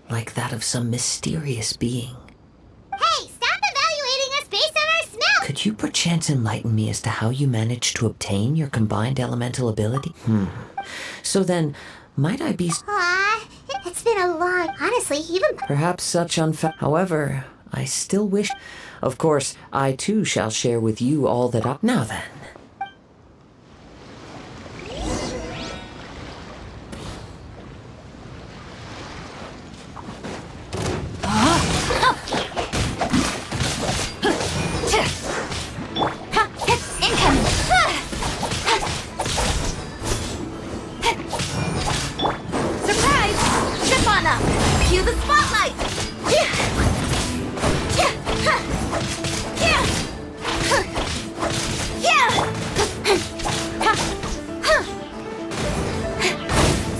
like that of some mysterious being. Hey, stop evaluating us based on our smell! Could you perchance enlighten me as to how you managed to obtain your combined elemental ability? So then, might I be... It's been a long... Honestly, even... Perhaps such However, I still wish... Of course, I too shall share with you all that I... Now then. Cue the spotlight!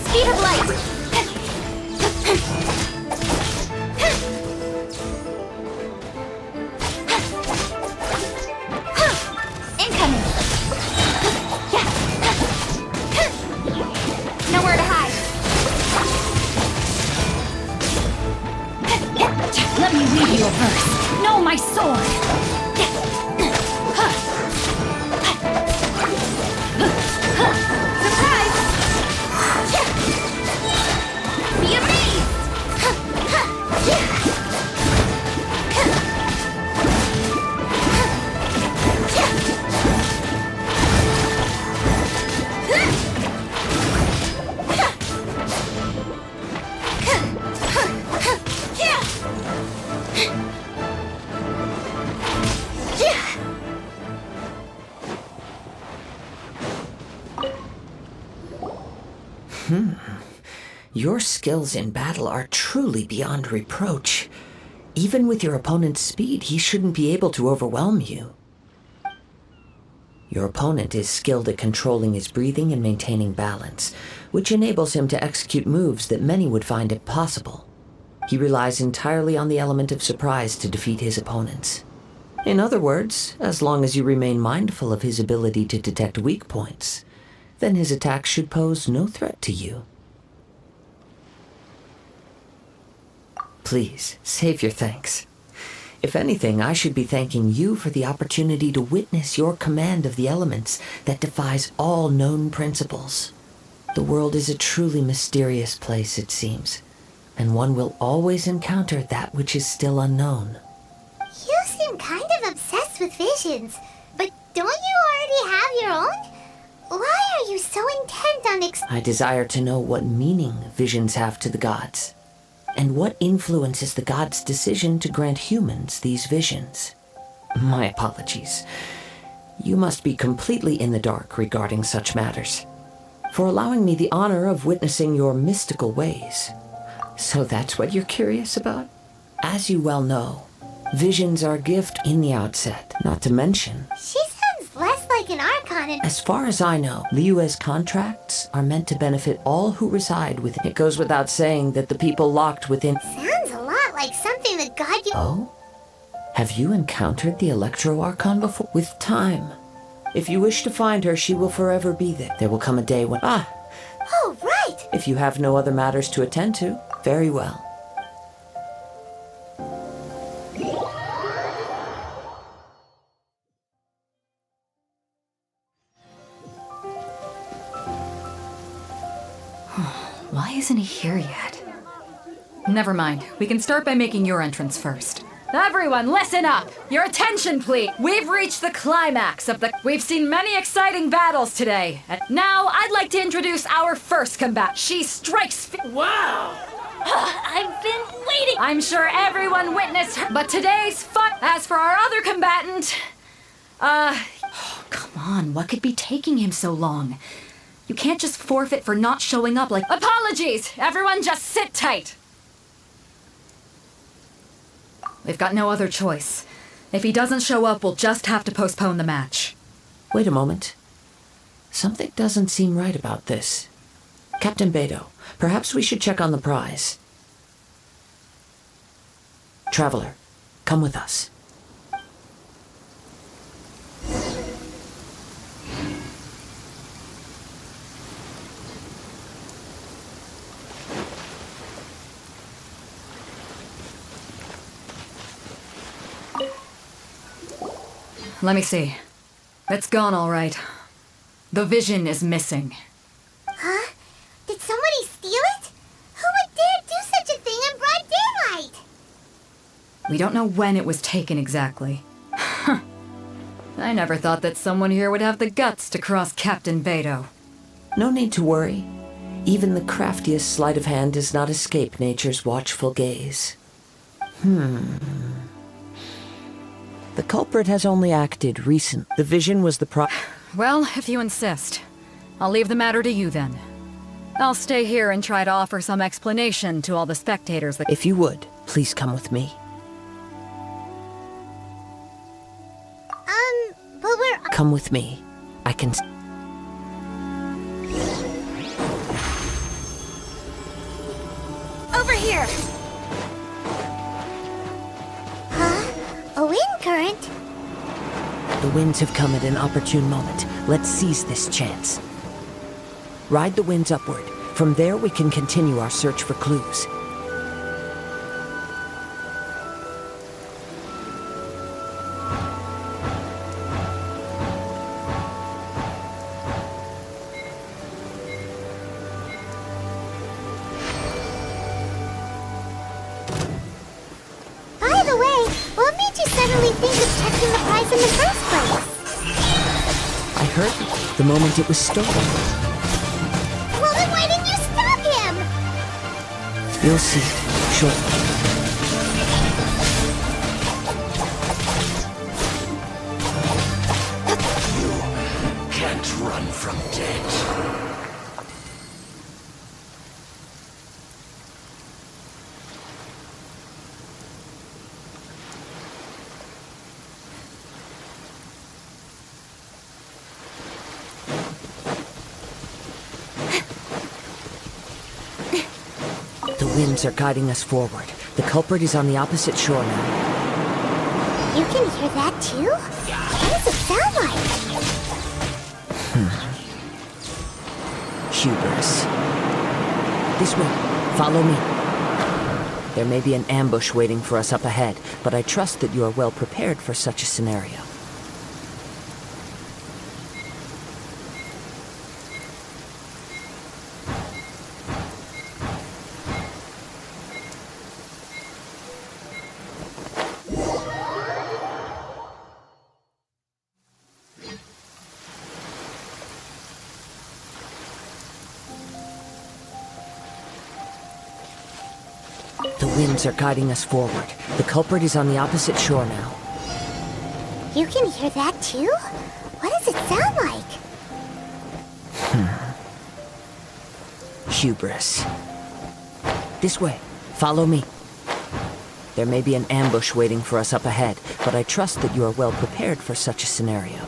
Speed of light! Incoming! Nowhere to hide! Let me read you a verse. Know my sword! Surprise! Be amazed! Your skills in battle are truly beyond reproach. Even with your opponent's speed, he shouldn't be able to overwhelm you. Your opponent is skilled at controlling his breathing and maintaining balance, which enables him to execute moves that many would find impossible. He relies entirely on the element of surprise to defeat his opponents. In other words, as long as you remain mindful of his ability to detect weak points, then his attacks should pose no threat to you. Please, save your thanks. If anything, I should be thanking you for the opportunity to witness your command of the elements that defies all known principles. The world is a truly mysterious place, it seems, and one will always encounter that which is still unknown. You seem kind of obsessed with visions, but don't you already have your own? Why are you so intent on I desire to know what meaning visions have to the gods, and what influences the gods' decision to grant humans these visions. My apologies. You must be completely in the dark regarding such matters, for allowing me the honor of witnessing your mystical ways. So that's what you're curious about? As you well know, visions are a gift in the outset, not to mention... She sounds less like an Archon and... As far as I know, Liyue's contracts are meant to benefit all who reside within. It goes without saying that the people locked within... Sounds a lot like something the god you... Oh? Have you encountered the Electro Archon before? With time, If you wish to find her, she will forever be there. There will come a day when... Oh, right! If you have no other matters to attend to, very well. Why isn't he here yet? Never mind. We can start by making your entrance first. Everyone, listen up! Your attention, please! We've reached the climax of the... We've seen many exciting battles today. And now, I'd like to introduce our first combatant. She strikes... Wow! I've been waiting! I'm sure everyone witnessed her, but today's fun... As for our other combatant... come on, what could be taking him so long? You can't just forfeit for not showing up like... Apologies! Everyone just sit tight! We've got no other choice. If he doesn't show up, we'll just have to postpone the match. Wait a moment. Something doesn't seem right about this. Captain Beto, perhaps we should check on the prize. Traveler, come with us. Let me see. It's gone all right. The vision is missing. Huh? Did somebody steal it? Who would dare do such a thing in broad daylight? We don't know when it was taken exactly. I never thought that someone here would have the guts to cross Captain Beto. No need to worry. Even the craftiest sleight of hand does not escape nature's watchful gaze. The culprit has only acted recent. The vision was the Well, if you insist. I'll leave the matter to you then. I'll stay here and try to offer some explanation to all the spectators that... If you would, please come with me. But we're... Come with me. I can... Over here! A wind current? The winds have come at an opportune moment. Let's seize this chance. Ride the winds upward. From there, we can continue our search for clues. By the way, what made you suddenly think of checking the prize in the first place? I heard it the moment it was stolen. Well, then why didn't you stop him? You'll see shortly. You can't run from death. The winds are guiding us forward. The culprit is on the opposite shore now. You can hear that too? What does it sound like? Hubris. This way. Follow me. There may be an ambush waiting for us up ahead, but I trust that you are well prepared for such a scenario. The winds are guiding us forward. The culprit is on the opposite shore now. You can hear that too? What does it sound like? Hubris. This way. Follow me. There may be an ambush waiting for us up ahead, but I trust that you are well prepared for such a scenario.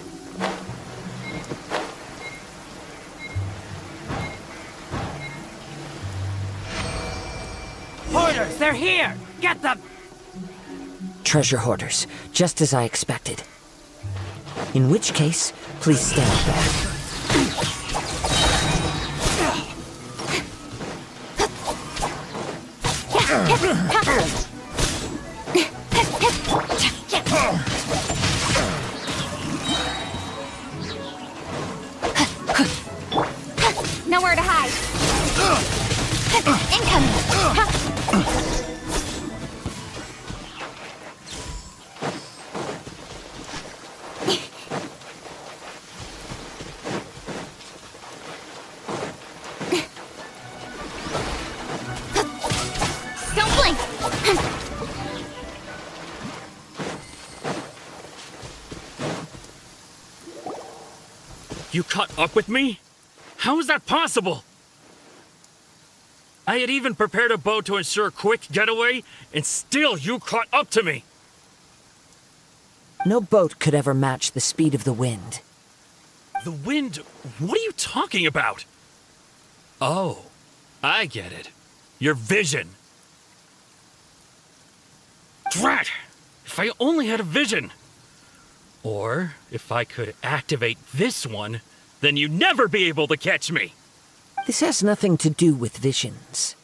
Hoarders, they're here! Get them! Treasure hoarders, just as I expected. In which case, please stand back. Nowhere to hide. Incoming. Don't blink. You caught up with me? How is that possible? I had even prepared a boat to ensure a quick getaway, and still you caught up to me! No boat could ever match the speed of the wind. The wind? What are you talking about? Oh, I get it. Your vision. Drat! If I only had a vision! Or, if I could activate this one, then you'd never be able to catch me! This has nothing to do with visions.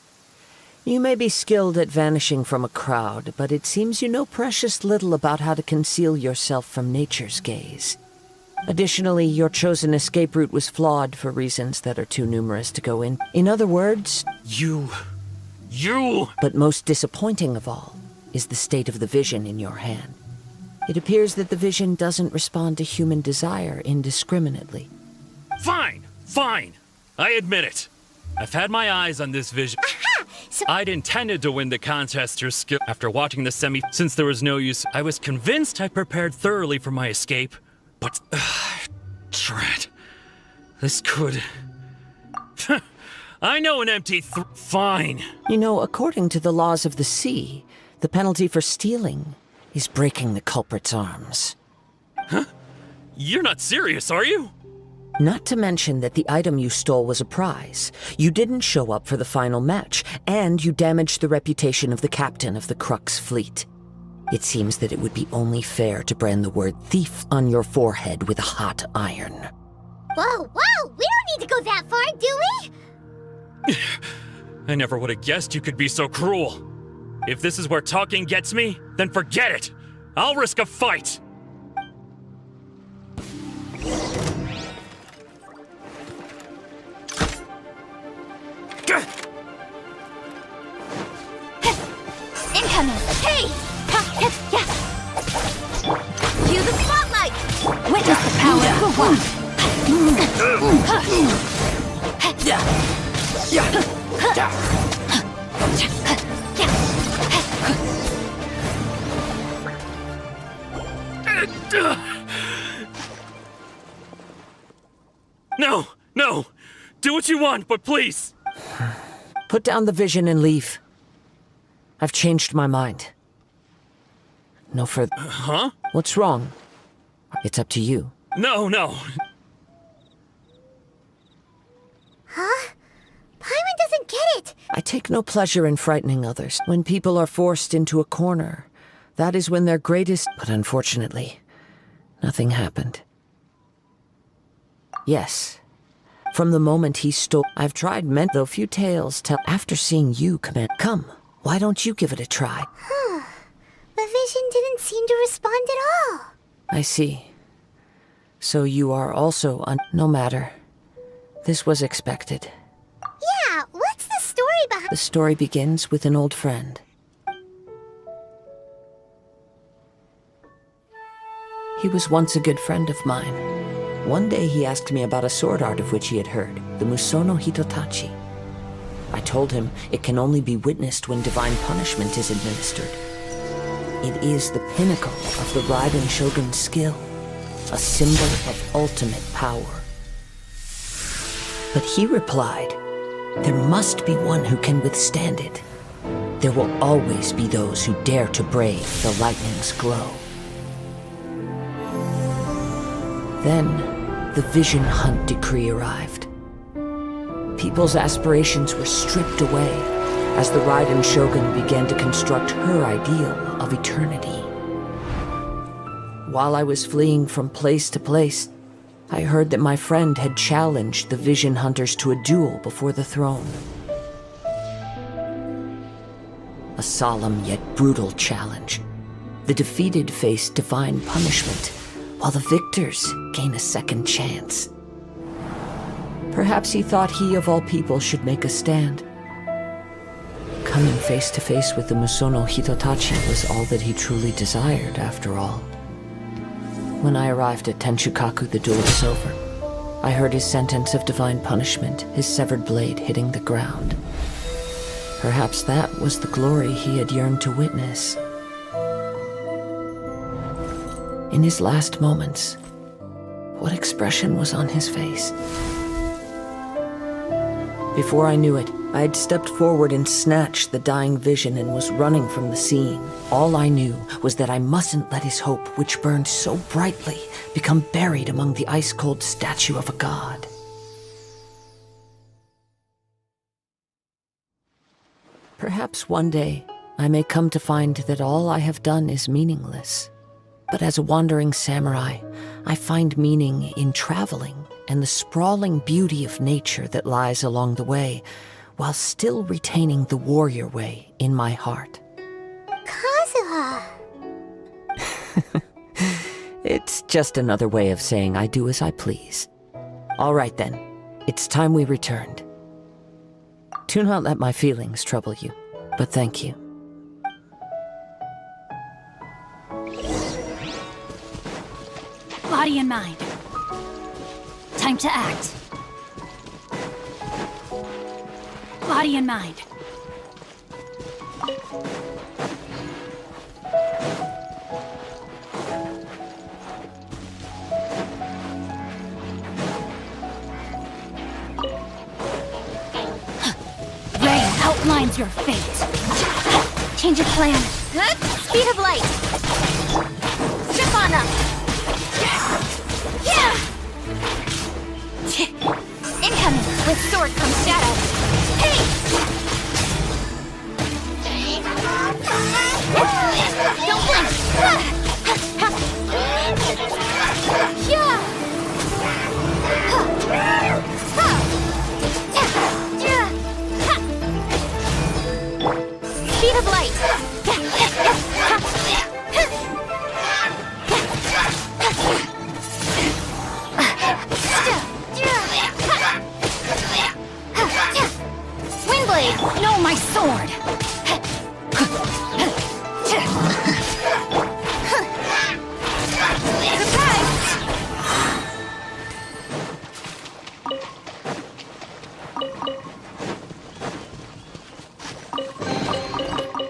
You may be skilled at vanishing from a crowd, but it seems you know precious little about how to conceal yourself from nature's gaze. Additionally, your chosen escape route was flawed for reasons that are too numerous to go in. In other words... You... But most disappointing of all is the state of the vision in your hand. It appears that the vision doesn't respond to human desire indiscriminately. Fine! Fine! I admit it. I've had my eyes on this vision. I'd intended to win the contest through skill. After watching the semi, since there was no use, I was convinced I prepared thoroughly for my escape. But, drat. This could... I know an empty fine. You know, according to the laws of the sea, the penalty for stealing is breaking the culprit's arms. Huh? You're not serious, are you? Not to mention that the item you stole was a prize. You didn't show up for the final match, and you damaged the reputation of the captain of the Crux fleet. It seems that it would be only fair to brand the word thief on your forehead with a hot iron. Whoa, whoa! We don't need to go that far, do we? I never would have guessed you could be so cruel. If this is where talking gets me, then forget it. I'll risk a fight. Incoming. Hey! Cue the spotlight. Witness the power of the one. No, no. Do what you want, but please. Put down the vision and leave. I've changed my mind. No further... Huh? What's wrong? It's up to you. No, no. Huh? Paimon doesn't get it! I take no pleasure in frightening others. When people are forced into a corner, that is when their greatest... But unfortunately, nothing happened. Yes. From the moment he stole... I've tried though few tales tell... After seeing you command... Come, why don't you give it a try? Huh. The vision didn't seem to respond at all. I see. So you are also no matter. This was expected. Yeah, what's the story behind... The story begins with an old friend. He was once a good friend of mine. One day he asked me about a sword art of which he had heard, the Musono Hitotachi. I told him it can only be witnessed when divine punishment is administered. It is the pinnacle of the Raiden Shogun's skill, a symbol of ultimate power. But he replied, there must be one who can withstand it. There will always be those who dare to brave the lightning's glow. Then, the Vision Hunt decree arrived. People's aspirations were stripped away as the Raiden Shogun began to construct her ideal of eternity. while I was fleeing from place to place, I heard that my friend had challenged the Vision Hunters to a duel before the throne. A solemn yet brutal challenge. The defeated face divine punishment, while the victors gain a second chance. Perhaps he thought he of all people should make a stand. Coming face to face with the Musono Hitotachi was all that he truly desired, after all. When I arrived at Tenshukaku, the duel was over. I heard his sentence of divine punishment, his severed blade hitting the ground. Perhaps that was the glory he had yearned to witness. In his last moments, what expression was on his face? Before I knew it, I had stepped forward and snatched the dying vision and was running from the scene. All I knew was that I mustn't let his hope, which burned so brightly, become buried among the ice-cold statue of a god. Perhaps one day, I may come to find that all I have done is meaningless. But as a wandering samurai, I find meaning in traveling and the sprawling beauty of nature that lies along the way, while still retaining the warrior way in my heart. Kazuha! It's just another way of saying I do as I please. All right then, it's time we returned. Do not let my feelings trouble you, but thank you. Body and mind. Time to act. Body and mind. Rain outlines your fate. Change your plan. Speed of light. Strip on them. Incoming! With sword comes shadow. Hey! Don't blink! Speed of light! Windblade! No, my sword!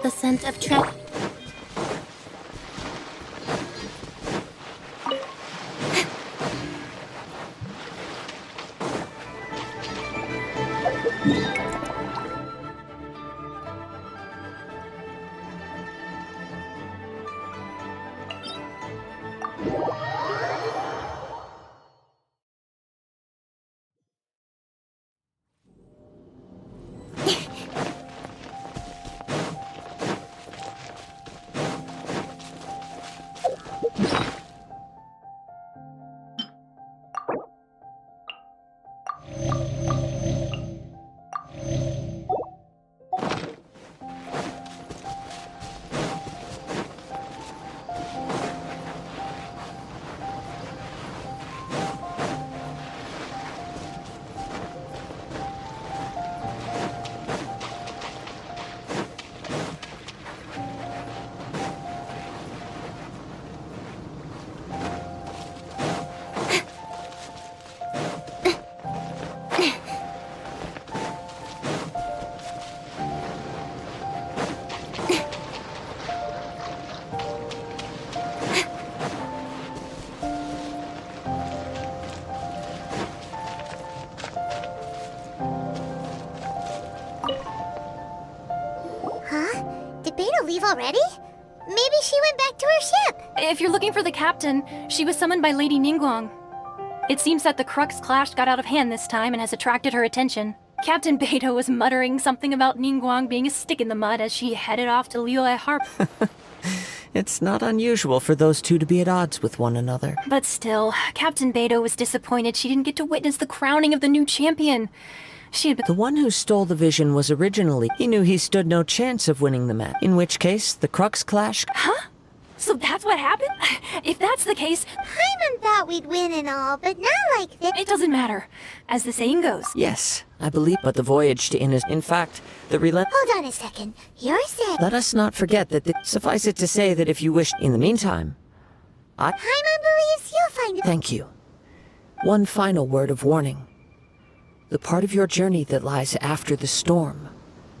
The scent of trap. Leave already? Maybe she went back to her ship. If you're looking for the captain, she was summoned by Lady Ningguang. It seems that the Crux clash got out of hand this time and has attracted her attention. Captain Beidou was muttering something about Ningguang being a stick in the mud as she headed off to Liyue Harbor. It's not unusual for those two to be at odds with one another. But still, Captain Beto was disappointed she didn't get to witness the crowning of the new champion. She had been— The one who stole the vision was originally— He knew he stood no chance of winning the match. In which case, the Crux Clash— Huh? So that's what happened? If that's the case— Paimon thought we'd win and all, but not like this. It doesn't matter. As the saying goes. Yes, I believe, but the voyage to Innis— In fact, the Hold on a second. You're saying— Let us not forget that suffice it to say that if you wish— In the meantime, Paimon believes you'll find— Thank you. One final word of warning. The part of your journey that lies after the storm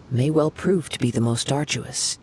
may well prove to be the most arduous.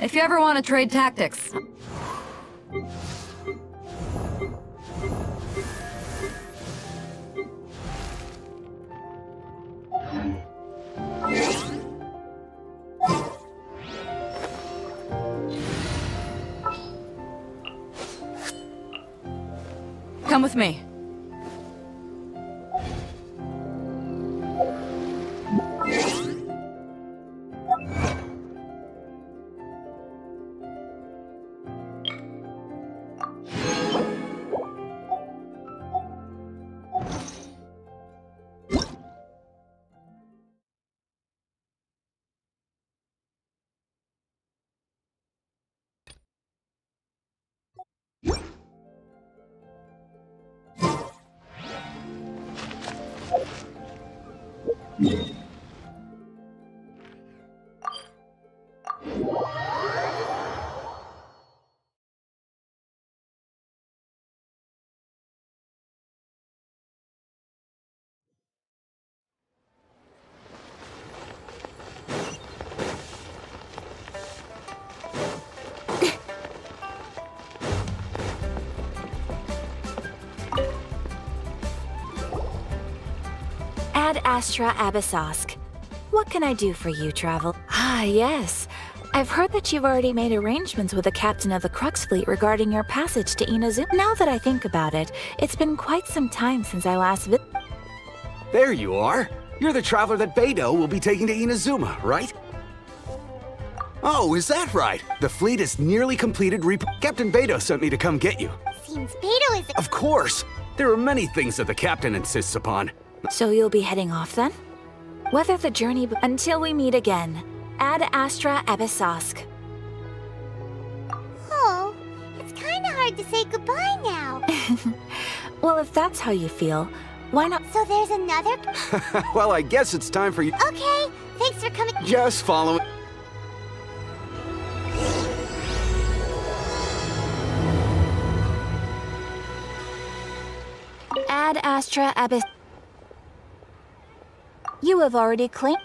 If you ever want to trade tactics. Come with me. Ad Astra Abyssosk. What can I do for you, Travel? Ah, yes. I've heard that you've already made arrangements with the captain of the Crux fleet regarding your passage to Inazuma. Now that I think about it, it's been quite some time since I last There you are. You're the traveler that Beto will be taking to Inazuma, right? Oh, is that right? The fleet is nearly completed. Captain Beto sent me to come get you. Seems Beto is— Of course. There are many things that the captain insists upon. So you'll be heading off then? Whether the journey— Until we meet again. Ad Astra Abyssosk. Oh, it's kinda hard to say goodbye now. Well, if that's how you feel, why not— So there's another— Well, I guess it's time for you— Okay, thanks for coming— Just follow it. Ad Astra Abyss. You have already claimed.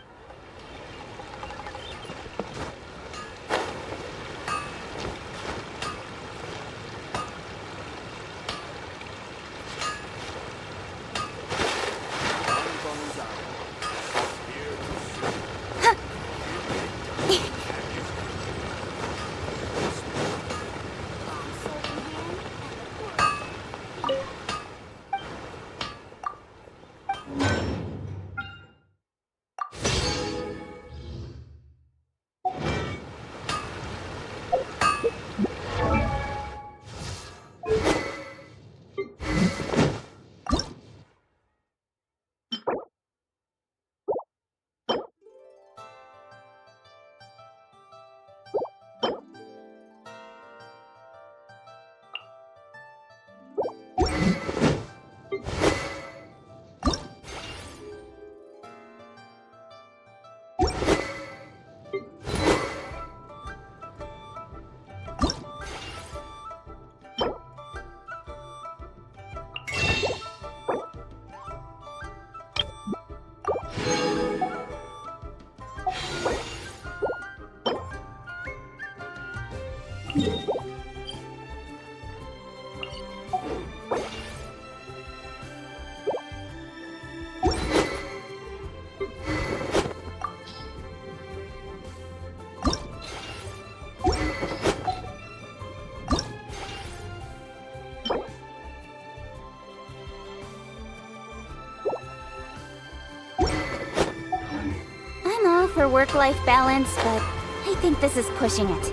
for work-life balance, but I think this is pushing it.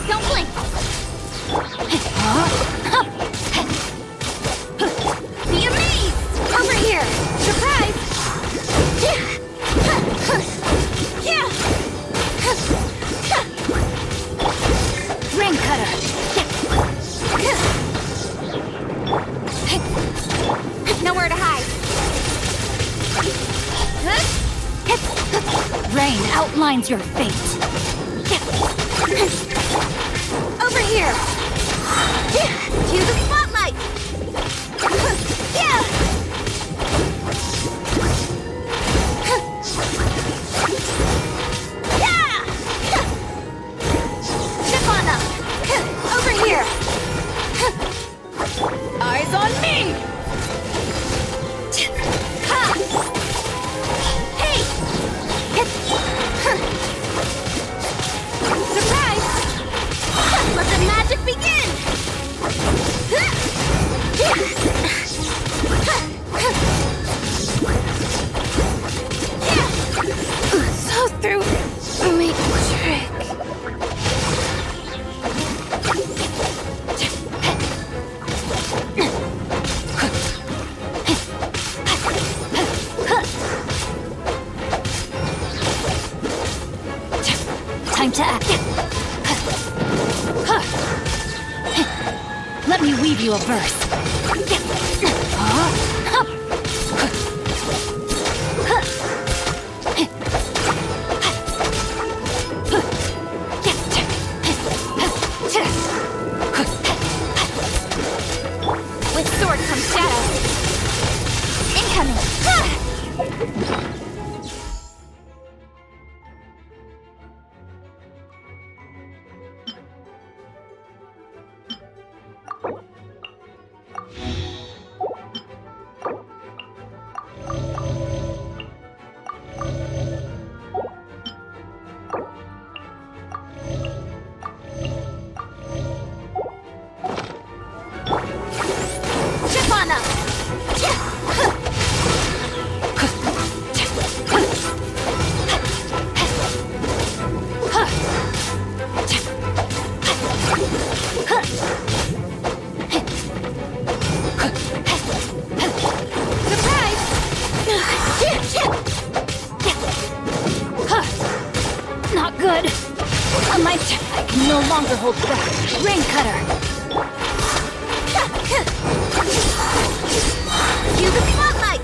Don't blink! Be amazed! Over here! Surprise! Ring cutter! Nowhere to hide! Rain outlines your fate. Over here! Cue the spotlight! Chip on them! Over here! Eyes on me! Hey! Surprise! Let the magic begin! So through my trick. Time to act. Let me weave you a verse. With sword comes shadow. Incoming! Chip on them! Not good. I can no longer hold back. Rain cutter. Cue the spotlight!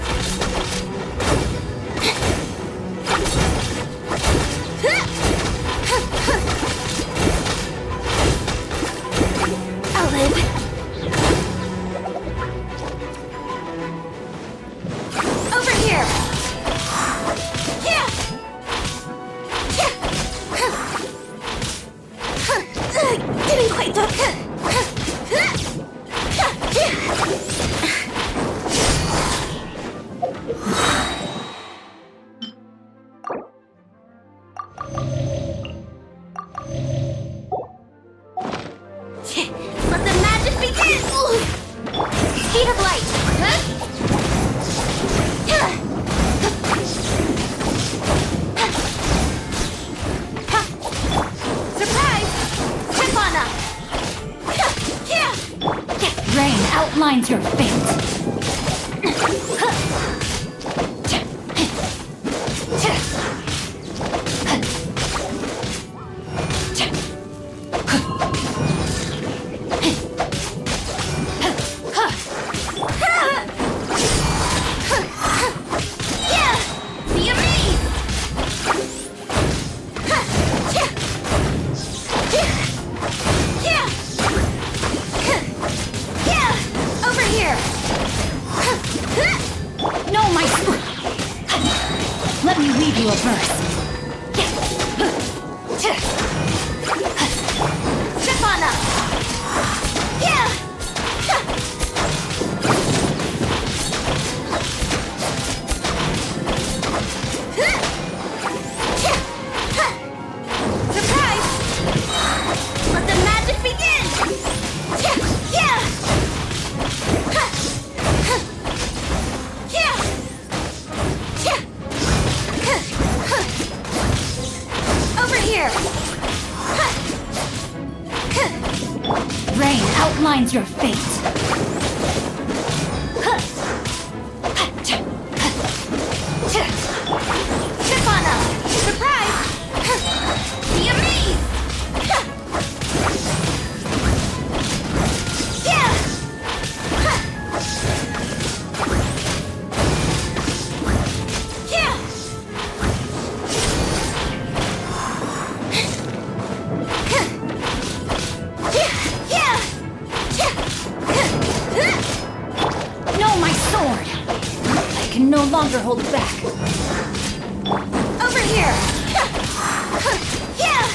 I'll live. Over here! Didn't quite do it. reverse. Step on up! Yeah! Surprise! Let the magic begin! Yeah! Over here! Rain outlines your fate. Step on up! Surprise! Be amazed! Yeah! Yeah! No, my sword! I can no longer hold back. Over here! Yeah!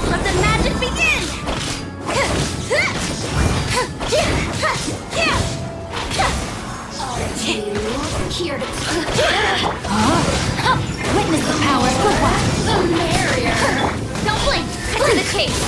Let the magic begin! Here to... Witness the power of the wild. The merrier! Don't blink! Cut to the chase!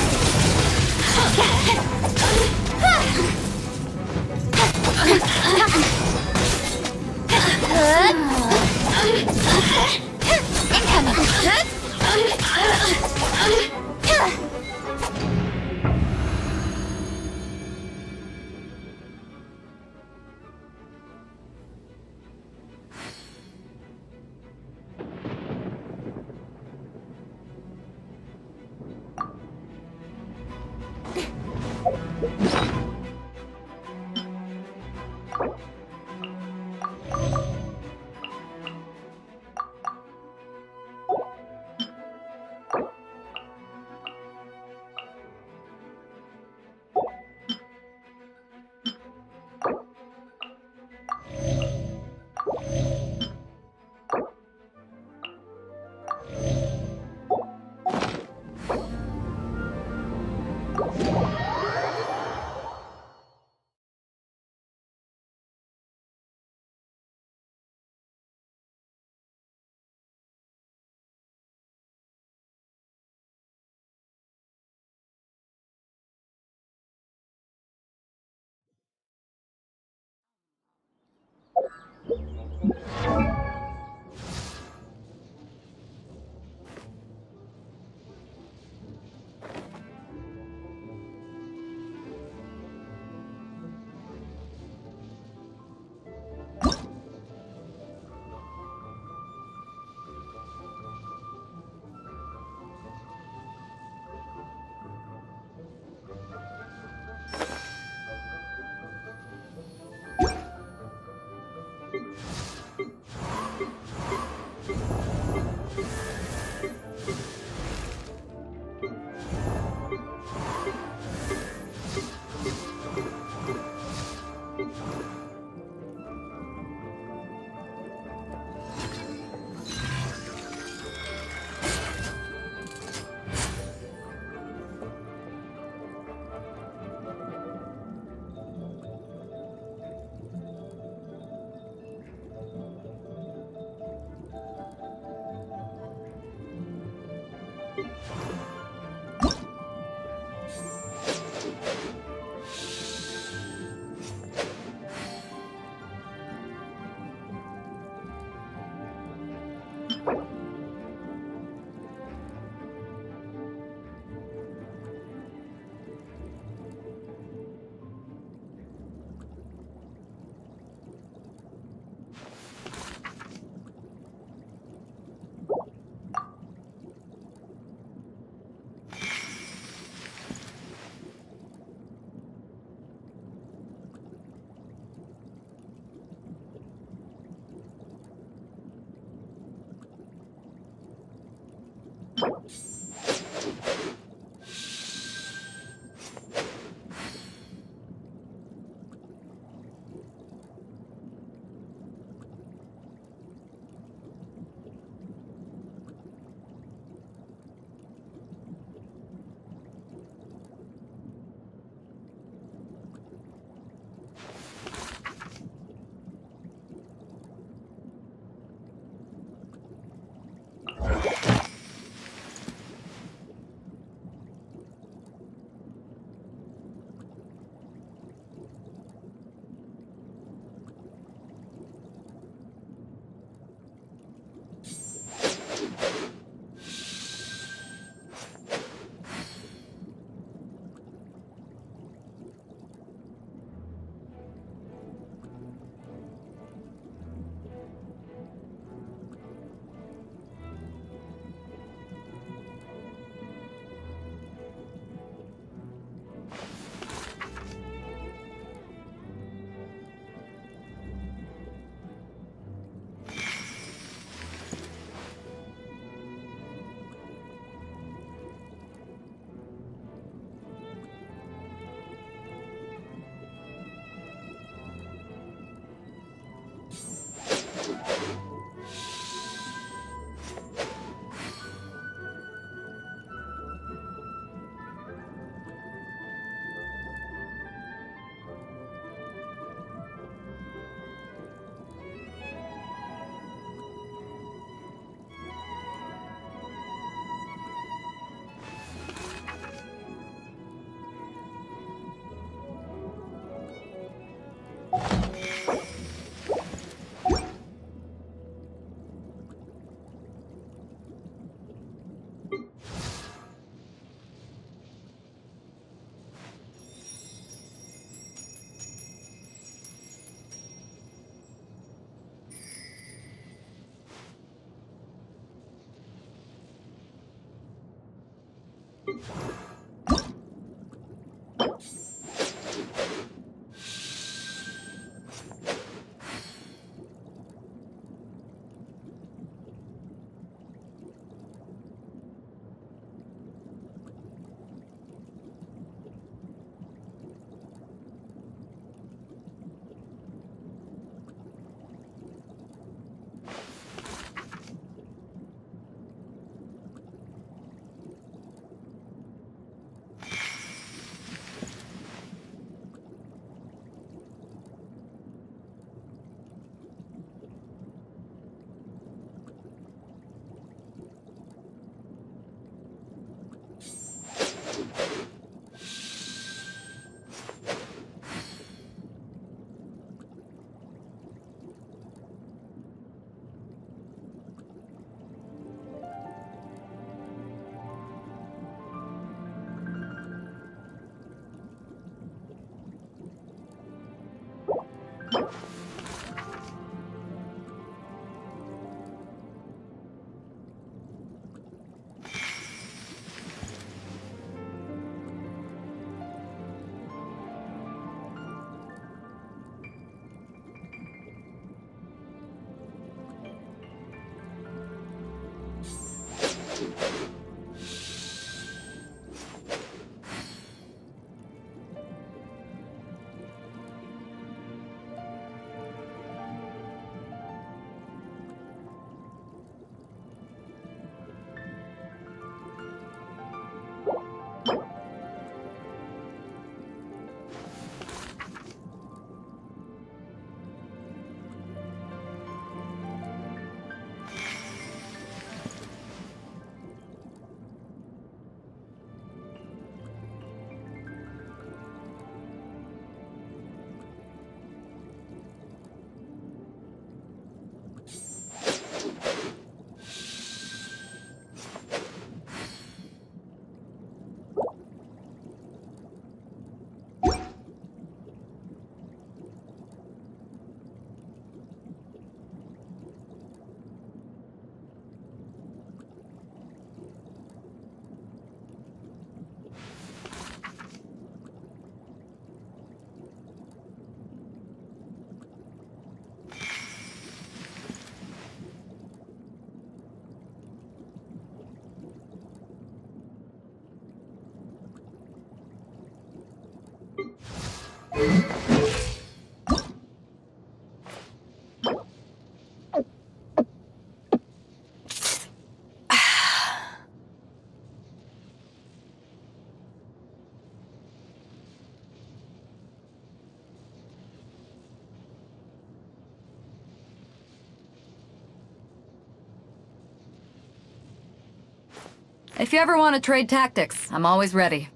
If you ever want to trade tactics, I'm always ready.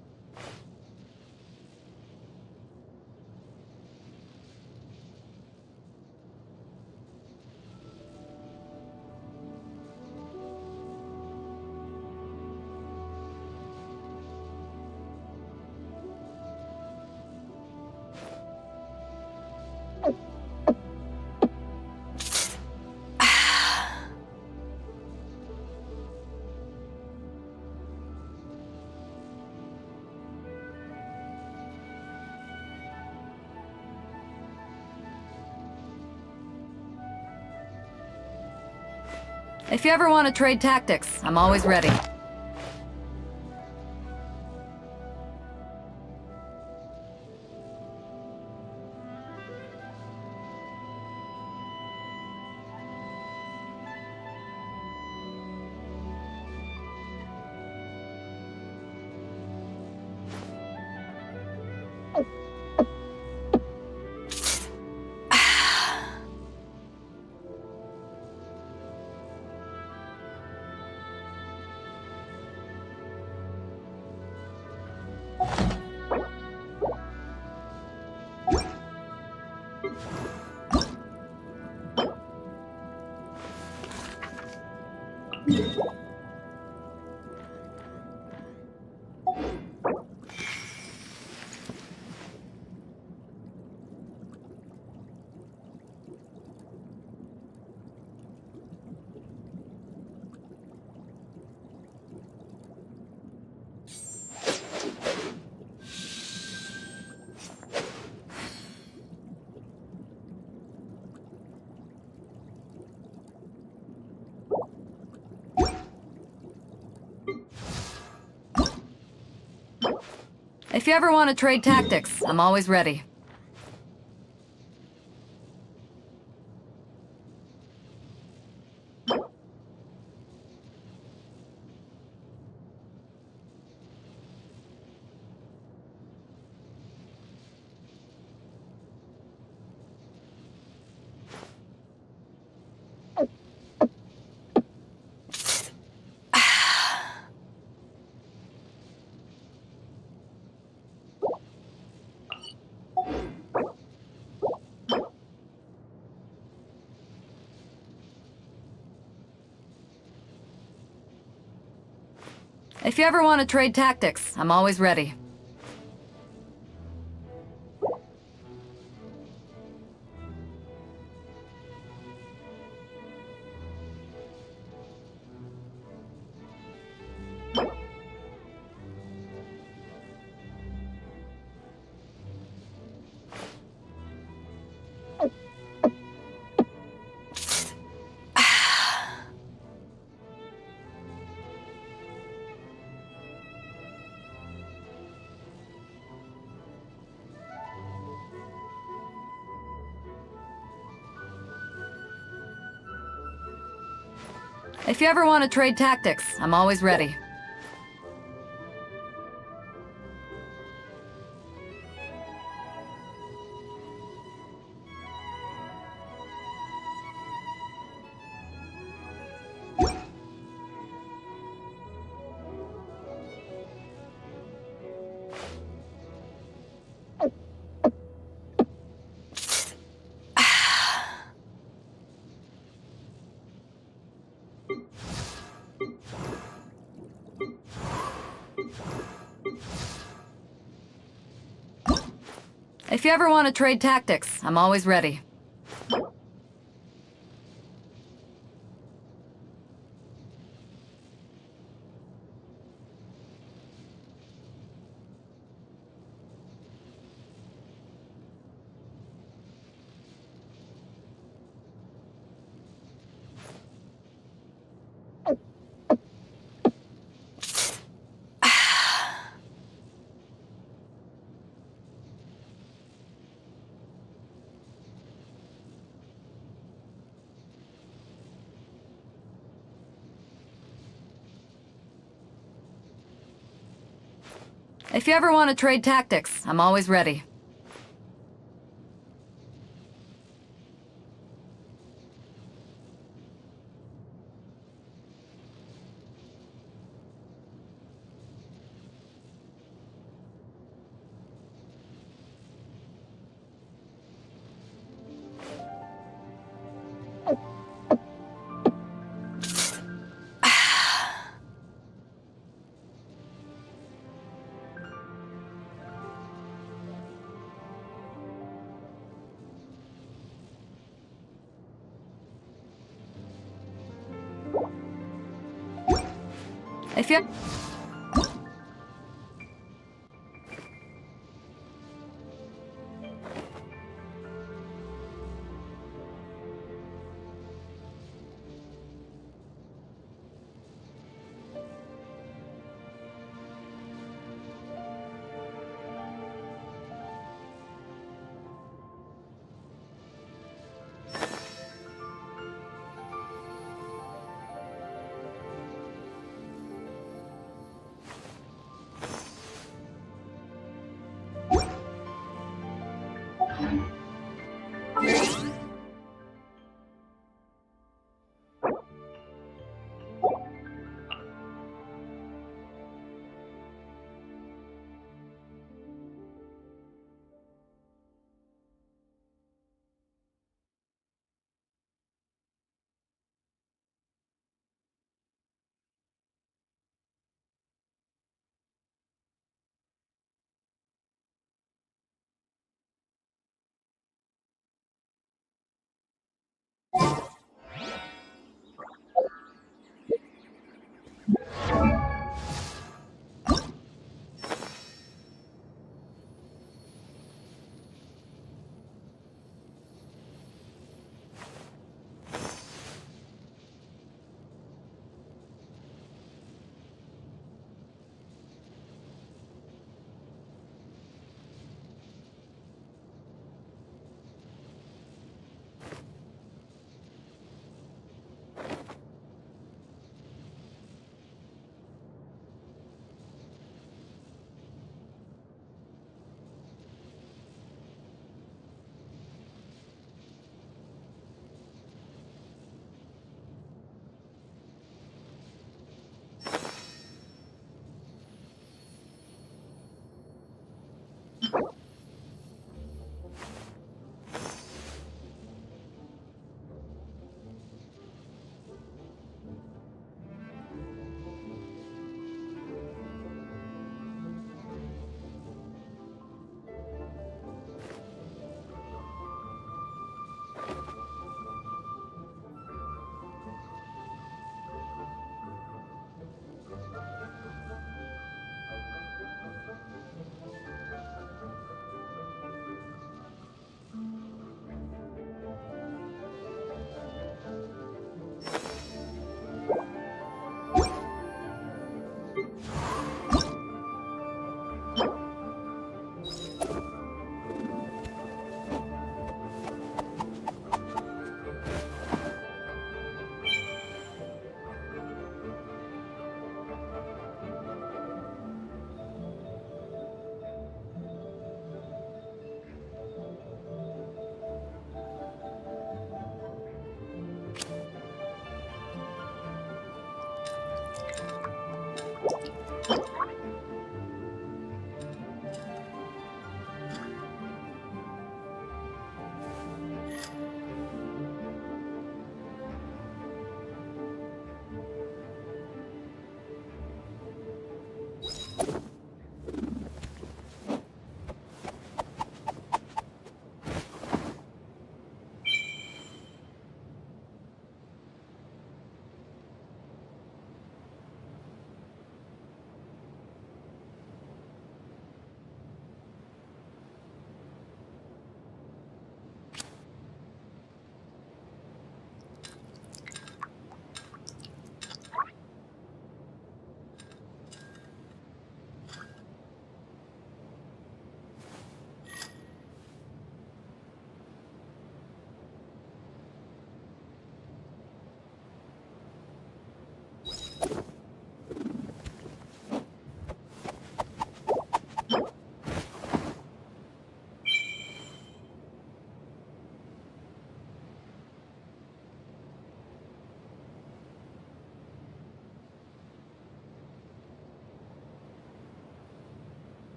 If you ever want to trade tactics, I'm always ready. If you ever want to trade tactics, I'm always ready. If you ever want to trade tactics, I'm always ready. If you ever want to trade tactics, I'm always ready. If you ever want to trade tactics, I'm always ready. If you ever want to trade tactics, I'm always ready. If you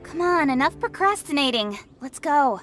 Come on, enough procrastinating. Let's go.